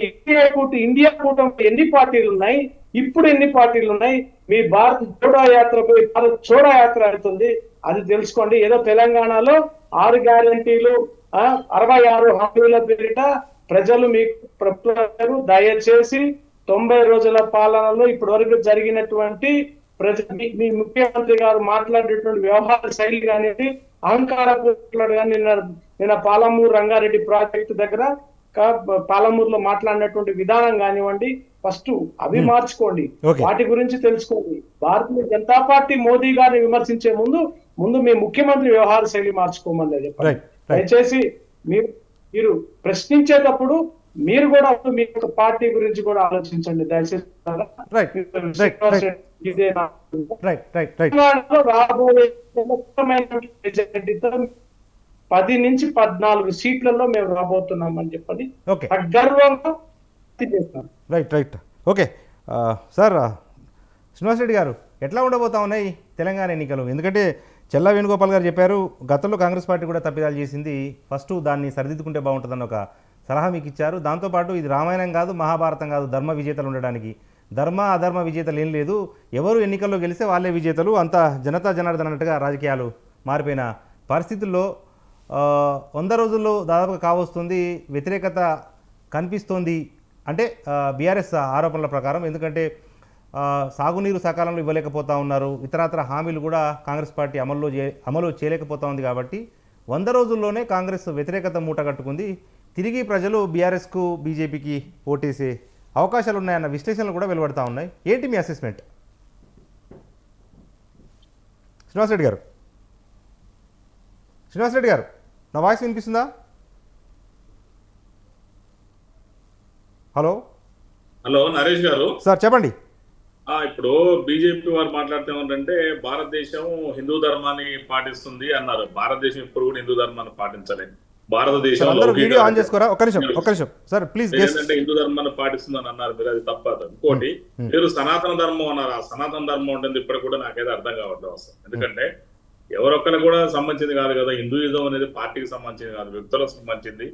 ఇండియా కూటమి ఎన్ని పార్టీలు ఉన్నాయి? ఇప్పుడు ఎన్ని పార్టీలు ఉన్నాయి? మీ భారత్ జోడో యాత్రపై భారత్ చోడో యాత్ర అవుతుంది, అది తెలుసుకోండి. ఏదో తెలంగాణలో 6 గ్యారంటీలు 66 హామీల పేరిట ప్రజలు మీకు ప్రభుత్వం దయచేసి 90 రోజుల పాలనలో ఇప్పటి వరకు జరిగినటువంటి మీ ముఖ్యమంత్రి గారు మాట్లాడేటువంటి వ్యవహార శైలి కానివ్వండి, అహంకారపూర్వక కానీ నిన్న పాలమూరు రంగారెడ్డి ప్రాజెక్టు దగ్గర పాలమూరులో మాట్లాడినటువంటి విధానం కానివ్వండి, ఫస్ట్ అవి మార్చుకోండి, వాటి గురించి తెలుసుకోండి. భారతీయ జనతా పార్టీ మోదీ గారిని విమర్శించే ముందు మీ ముఖ్యమంత్రి వ్యవహార శైలి మార్చుకోమని చెప్పండి. దయచేసి మీరు ప్రశ్నించేటప్పుడు మీరు కూడా మీ యొక్క పార్టీ గురించి కూడా ఆలోచించండి దయచేసి. రాబోయే 10 నుంచి 14 సీట్లలో మేము రాబోతున్నామని చెప్పని గర్వంగా చేస్తాను. Right okay sir. Srinivas Reddy గారు, ఎట్లా ఉండబోతా ఉన్నాయి తెలంగాణ ఎన్నికలు? ఎందుకంటే చెల్లా వేణుగోపాల్ గారు చెప్పారు, గతంలో కాంగ్రెస్ పార్టీ కూడా తప్పిదాలు చేసింది, ఫస్ట్ దాన్ని సరిదిద్దుకుంటే బాగుంటుందని ఒక సలహా మీకు ఇచ్చారు. దాంతోపాటు ఇది రామాయణం కాదు, మహాభారతం కాదు, ధర్మ విజేతలు ఉండడానికి. ధర్మ అధర్మ విజేతలు ఏం లేదు, ఎవరు ఎన్నికల్లో గెలిస్తే వాళ్ళే విజేతలు, అంతా జనతా జనార్దన్ అన్నట్టుగా రాజకీయాలు మారిపోయిన పరిస్థితుల్లో 100 రోజుల్లో దాదాపుగా కావస్తుంది, వ్యతిరేకత కనిపిస్తోంది అంటే బీఆర్ఎస్ ఆరోపణల ప్రకారం. ఎందుకంటే సాగునీరు సకాలంలో ఇవ్వలేకపోతా ఉన్నారు, ఇతరత్ర హామీలు కూడా కాంగ్రెస్ పార్టీ అమలు చేయలేకపోతా ఉంది. కాబట్టి 100 రోజుల్లోనే కాంగ్రెస్ వ్యతిరేకత మూట కట్టుకుంది, తిరిగి ప్రజలు బీఆర్ఎస్కు బీజేపీకి ఓటేసే అవకాశాలు ఉన్నాయన్న విశ్లేషణలు కూడా వెలువడతా ఉన్నాయి. ఏంటి మీ అసెస్మెంట్ శ్రీనివాస్ రెడ్డి గారు? శ్రీనివాస్ రెడ్డి గారు, నా వాయిస్ వినిపిస్తుందా? హలో నరేష్ గారు సార్ చెప్పండి. ఇప్పుడు బీజేపీ వారు మాట్లాడితే ఏమంటే భారతదేశం హిందూ ధర్మాన్ని పాటిస్తుంది అన్నారు. భారతదేశం ఇప్పుడు కూడా హిందూ ధర్మాన్ని పాటించలేదు. భారతదేశం వీడియో ఆన్ చేసుకోరా? ఒక్క నిమిషం సార్ ప్లీజ్. ఏంటంటే హిందూ ధర్మాన్ని పాటిస్తుందని అన్నారు మీరు, అది తప్పదు. ఇంకోటి మీరు సనాతన ధర్మం అన్నారు, ఆ సనాతన ధర్మం ఉంటుంది ఇప్పటికి కూడా నాకైతే అర్థం కావట్లేదు అసలు. ఎందుకంటే ఎవరొక్కరు కూడా సంబంధించింది కాదు కదా, హిందూయిజం అనేది పార్టీకి సంబంధించింది కాదు, వ్యక్తులకు సంబంధించింది.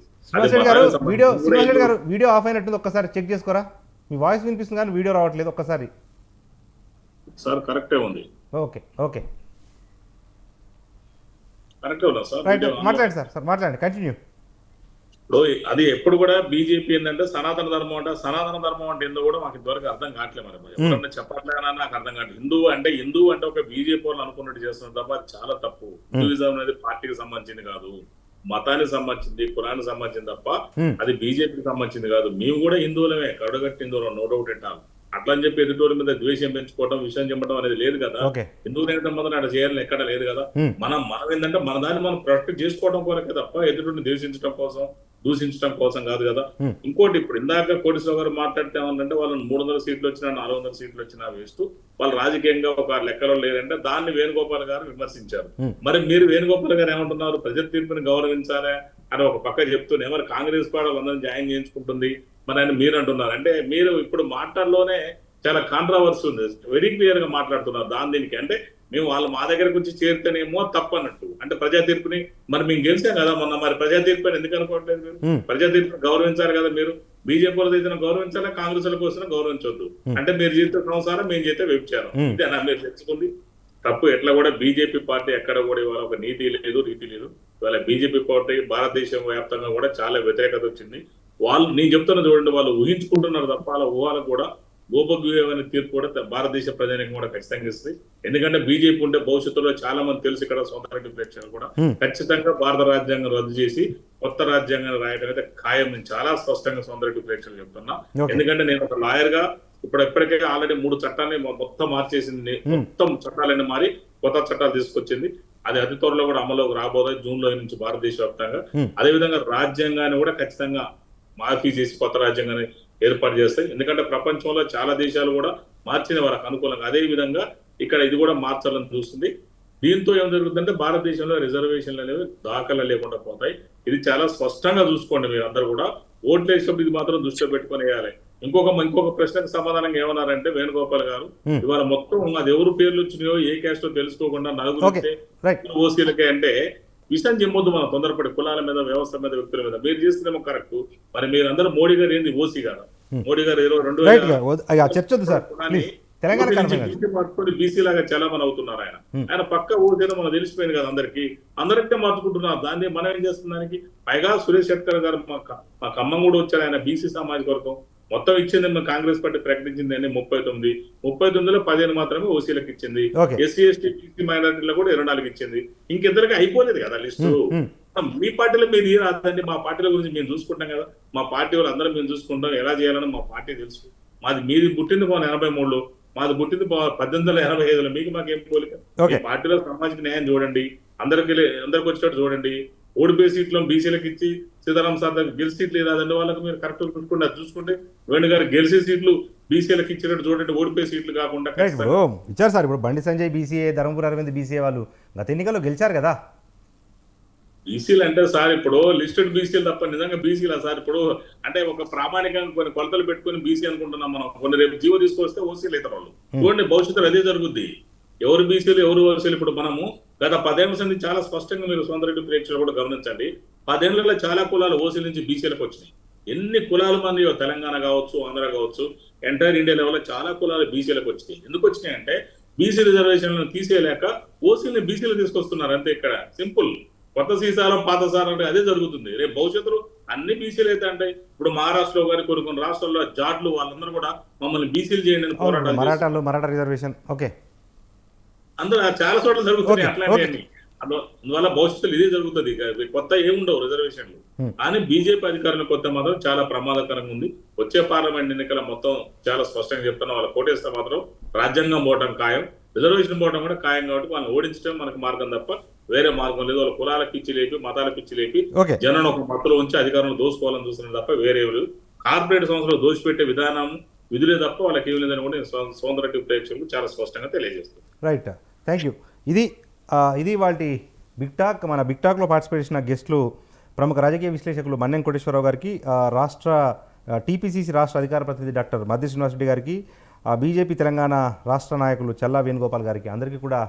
వీడియో ఆఫ్ అయినట్టుంది, ఒక్కసారి చెక్ చేసుకోరా? మీ వాయిస్ వినిపిస్తుంది కానీ వీడియో రావట్లేదు, ఒక్కసారి. సార్ కరెక్టే ఉంది. ఓకే కరెక్టే ఉన్నా సార్. మాట్లాడండి సార్ మాట్లాడండి, కంటిన్యూ. ఇప్పుడు అది ఎప్పుడు కూడా బీజేపీ ఏంటంటే సనాతన ధర్మం అంటే ఏందో కూడా మాకు ఇంతవరకు అర్థం కావట్లేదు. మరి ఎవరన్నా చెప్పట్లేనా నాకు అర్థం కావట్లేదు. హిందూ అంటే ఒక బీజేపీ వాళ్ళు అనుకున్నట్టు చేస్తున్నారు తప్ప అది చాలా తప్పు. హిందూయిజం అనేది పార్టీకి సంబంధించింది కాదు, మతానికి సంబంధించింది, కులానికి సంబంధించింది తప్ప అది బీజేపీకి సంబంధించింది కాదు. మేము కూడా హిందువులమే, కడుగట్టి హిందువులు, నో డౌట్ అంటాం. అట్లా అని చెప్పి ఎదుటోళ్ళ మీద ద్వేషం పెంచుకోవడం, విషయం చెప్పడం అనేది లేదు కదా. హిందూ సంబంధం అట్లా చేయాలని ఎక్కడ లేదు కదా. మనం ఏంటంటే మన దాన్ని మనం ప్రొటెక్ట్ చేసుకోవడం కోరకే తప్ప ఎదుటిని ద్వేషించడం కోసం, దూషించడం కోసం కాదు కదా. ఇంకోటి, ఇప్పుడు ఇందాక కోటేశ్వర గారు మాట్లాడితే ఏమంటే వాళ్ళని 300 సీట్లు వచ్చినా 400 సీట్లు వచ్చినా వేస్తూ వాళ్ళు రాజకీయంగా ఒక లెక్కలో లేదంటే దాన్ని వేణుగోపాల్ గారు విమర్శించారు. మరి మీరు వేణుగోపాల్ గారు ఏమంటున్నారు? ప్రజల తీర్పుని గౌరవించాలా అని ఒక పక్క చెప్తూనే మరి కాంగ్రెస్ పార్టీ వాళ్ళందరినీ జాయిన్ చేయించుకుంటుంది మరి అని మీరు అంటున్నారు. అంటే మీరు ఇప్పుడు మాటల్లోనే చాలా కాంట్రవర్సీ ఉంది, వెరీ క్లియర్ గా మాట్లాడుతున్నారు దీనికి. అంటే మేము వాళ్ళు మా దగ్గరకు వచ్చి చేరితేనేమో తప్పన్నట్టు. అంటే ప్రజా తీర్పుని మరి మేము గెలిచాం కదా మొన్న, మరి ప్రజా తీర్పు అని ఎందుకు అనుకోవట్లేదు మీరు? ప్రజా తీర్పుని గౌరవించాలి కదా మీరు. బీజేపీ వాళ్ళ అయితే గౌరవించాలా, కాంగ్రెస్ వాళ్ళ కోసం గౌరవించవద్దు. అంటే మీరు చేస్తే సంసారం, మేము చేస్తే వ్యభిచారం, ఇదేనా మీరు తెచ్చుకుంది తప్పు? ఎట్లా కూడా బీజేపీ పార్టీ ఎక్కడ కూడా ఇవాళ ఒక నీతి లేదు, రీతి లేదు. ఇవాళ బీజేపీ పార్టీ భారతదేశం వ్యాప్తంగా కూడా చాలా వ్యతిరేకత వచ్చింది. వాళ్ళు నేను చెప్తున్నా చూడండి, వాళ్ళు ఊహించుకుంటున్నారు తప్ప వాళ్ళ ఊహలకు కూడా గోపగ్యూయమైన తీర్పు కూడా భారతదేశ ప్రజానికి కూడా ఖచ్చితంగా ఇస్తుంది. ఎందుకంటే బీజేపీ ఉంటే భవిష్యత్తులో చాలా మంది తెలుసు ఇక్కడ సొంత ప్రేక్షకులు కూడా ఖచ్చితంగా భారత రాజ్యాంగం రద్దు చేసి కొత్త రాజ్యాంగాన్ని రాయడం అయితే ఖాయం. నేను చాలా స్పష్టంగా సొంత ప్రేక్షకులు చెప్తున్నా. ఎందుకంటే నేను ఒక లాయర్ గా ఇప్పుడు ఎప్పటికే ఆల్రెడీ 3 చట్టాలని మొత్తం మార్చేసింది, మొత్తం చట్టాలన్నీ మారి కొత్త చట్టాలు తీసుకొచ్చింది. అది అతి త్వరలో కూడా అమలులోకి రాబోతుంది జూన్లో నుంచి భారతదేశ వ్యాప్తంగా. అదేవిధంగా రాజ్యాంగాన్ని కూడా ఖచ్చితంగా మార్పు చేసి కొత్త రాజ్యాంగాన్ని ఏర్పాటు చేస్తాయి. ఎందుకంటే ప్రపంచంలో చాలా దేశాలు కూడా మార్చిన వాళ్ళకి అనుకూలంగా అదే విధంగా ఇక్కడ ఇది కూడా మార్చాలని చూస్తుంది. దీంతో ఏం జరుగుతుందంటే భారతదేశంలో రిజర్వేషన్లు అనేవి దాఖలు లేకుండా పోతాయి. ఇది చాలా స్పష్టంగా చూసుకోండి మీరు అందరూ కూడా. ఓట్లు వేసినప్పుడు ఇది మాత్రం దృష్టిలో పెట్టుకొని వేయాలి. ఇంకొక ప్రశ్నకు సమాధానంగా ఏమన్నారంటే వేణుగోపాల్ గారు, ఇవాళ మొత్తం అది ఎవరు పేర్లు వచ్చినాయో ఏ క్యాస్టో తెలుసుకోకుండా నలుగురు ఓసీలకే అంటే విషయం చెప్పొద్దు మనం తొందరపడి కులాల మీద వ్యవస్థ మీద వ్యక్తుల మీద. మీరు చేస్తేనేమో కరెక్ట్. మరి మీరందరూ మోడీ గారు ఏంది ఓసీ గారు? మోడీ గారు 2022 బీసీ లాగా చలామణి అవుతున్నారు. ఆయన పక్క ఓసీలో మనం తెలిసిపోయింది కదా అందరికీ మార్చుకుంటున్నారు. దాన్ని మనం ఏం చేస్తున్నానికి పైగా సురేష్ శెట్కర్ గారు మా ఖమ్మం కూడా వచ్చారు. ఆయన బీసీ సామాజిక వర్గం మొత్తం ఇచ్చింది కాంగ్రెస్ పార్టీ ప్రకటించింది 39లో 15 మాత్రమే ఓసీలకు ఇచ్చింది. ఎస్సీ ఎస్టీ బీసీ మైనారిటీలో కూడా 24 ఇచ్చింది. ఇంకిద్దరికి అయిపోలేదు కదా లిస్టు. మీ పార్టీలో మీరు ఈ రాదండి, మా పార్టీల గురించి మేము చూసుకుంటాం కదా. మా పార్టీ వాళ్ళు అందరం మేము చూసుకుంటాం, ఎలా చేయాలని మా పార్టీ తెలుసు. మీది పుట్టింది 1983లో, మాది పుట్టింది 1885లో. మీకు మాకేం పోలిక? మీ పార్టీలో సామాజిక న్యాయం చూడండి, అందరికి వచ్చేటట్టు చూడండి. ఓడిపోయే సీట్లు బీసీలకు ఇచ్చి సీతారాం సార్ దగ్గర గెలిచి సీట్లు రాదండి వాళ్ళకి మీరు కరెక్ట్ చూసుకుంటే చూసుకుంటే వేణు గారు గెలిచే సీట్లు బీసీలకు ఇచ్చినట్టు చూడండి, ఓడిపోయే సీట్లు కాకుండా ఇచ్చారు సార్. ఇప్పుడు బండి సంజయ్ బీసీఏ, ధర్మపురి అరవింద్ బీసీఏ వాళ్ళు గత ఎన్నికల్లో గెలిచారు కదా. బీసీలు అంటే సార్ ఇప్పుడు లిస్టెడ్ బీసీలు తప్ప నిజంగా బీసీలా సార్? ఇప్పుడు అంటే ఒక ప్రామాణికంగా కొన్ని కొలతలు పెట్టుకుని బీసీ అనుకుంటున్నాం మనం. కొన్ని రేపు జీవో తీసుకొస్తే ఓసీలు అవుతారు వాళ్ళు. చూడండి భవిష్యత్తులో అదే జరుగుద్ది. ఎవరు బీసీలు ఎవరు ఓసీలు. ఇప్పుడు మనము గత 10 ఏళ్ల నుంచి చాలా స్పష్టంగా మీరు సోదరెడ్డి ప్రేక్షకులు కూడా గమనించండి. 10 ఏళ్లలో చాలా కులాలు ఓసీల నుంచి బీసీలకు వచ్చినాయి. ఎన్ని కులాలు మంది తెలంగాణ కావచ్చు, ఆంధ్ర కావచ్చు, ఎంటైర్ ఇండియా లెవెల్లో చాలా కులాలు బీసీలకు వచ్చినాయి. ఎందుకు వచ్చినాయి అంటే బీసీ రిజర్వేషన్లను తీసేయలేక ఓసీలని బీసీలు తీసుకొస్తున్నారు అంతే. ఇక్కడ సింపుల్. కొత్త సీసారం పాత సారం అంటే అదే జరుగుతుంది. రేపు భవిష్యత్తులో అన్ని బీసీలు అయితే అంటే ఇప్పుడు మహారాష్ట్రలో కానీ కొన్ని రాష్ట్రాల్లో జాట్లు వాళ్ళందరూ కూడా మమ్మల్ని బీసీలు చేయండి అని పోరాటాలు మరాఠా రిజర్వేషన్ అందరూ చాలా చోట్ల జరుగుతున్నాయి అట్లాంటివన్నీ. అందువల్ల భవిష్యత్తులో ఇదే జరుగుతుంది. కొత్త ఏముండవు రిజర్వేషన్లు. కానీ బీజేపీ అధికారుల కొత్త మాత్రం చాలా ప్రమాదకరంగా ఉంది. వచ్చే పార్లమెంట్ ఎన్నికల మొత్తం చాలా స్పష్టంగా చెప్తున్నా, వాళ్ళ కోటేస్తే మాత్రం రాజ్యాంగం పోవటం ఖాయం, రిజర్వేషన్ పోవడం కూడా ఖాయం. కాబట్టి వాళ్ళని ఓడించడం మనకు మార్గం తప్ప వేరే మార్గం లేదు. వాళ్ళ కులాల పిచ్చి లేపి మతాల పిచ్చి లేపి జనాన్ని ఒక మత్తులో ఉంచి అధికారంలో దోసుకోవాలని చూస్తున్నారు తప్ప వేరే కార్పొరేట్ సంస్థలు దోషిపెట్టే విధానం విధులే తప్ప వాళ్ళకి ఏం లేదని కూడా సోదరెడ్డి ప్రేక్షకులు చాలా స్పష్టంగా తెలియజేస్తారు. Right, thank you. ఇది వాటి బిగ్ టాక్. మన బిగ్ టాక్లో పార్టిసిపేట్ చేసిన గెస్టులు ప్రముఖ రాజకీయ విశ్లేషకులు మన్నెం కోటేశ్వరరావు గారికి, టీపీసీసీ రాష్ట్ర అధికార ప్రతినిధి డాక్టర్ మద్ది శ్రీనివాస్ రెడ్డి గారికి, బీజేపీ తెలంగాణ రాష్ట్ర నాయకులు చల్లా వేణుగోపాల్ గారికి అందరికీ కూడా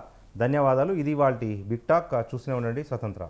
ధన్యవాదాలు. ఇది వాటి బిగ్ టాక్. చూస్తూనే ఉండండి స్వతంత్ర.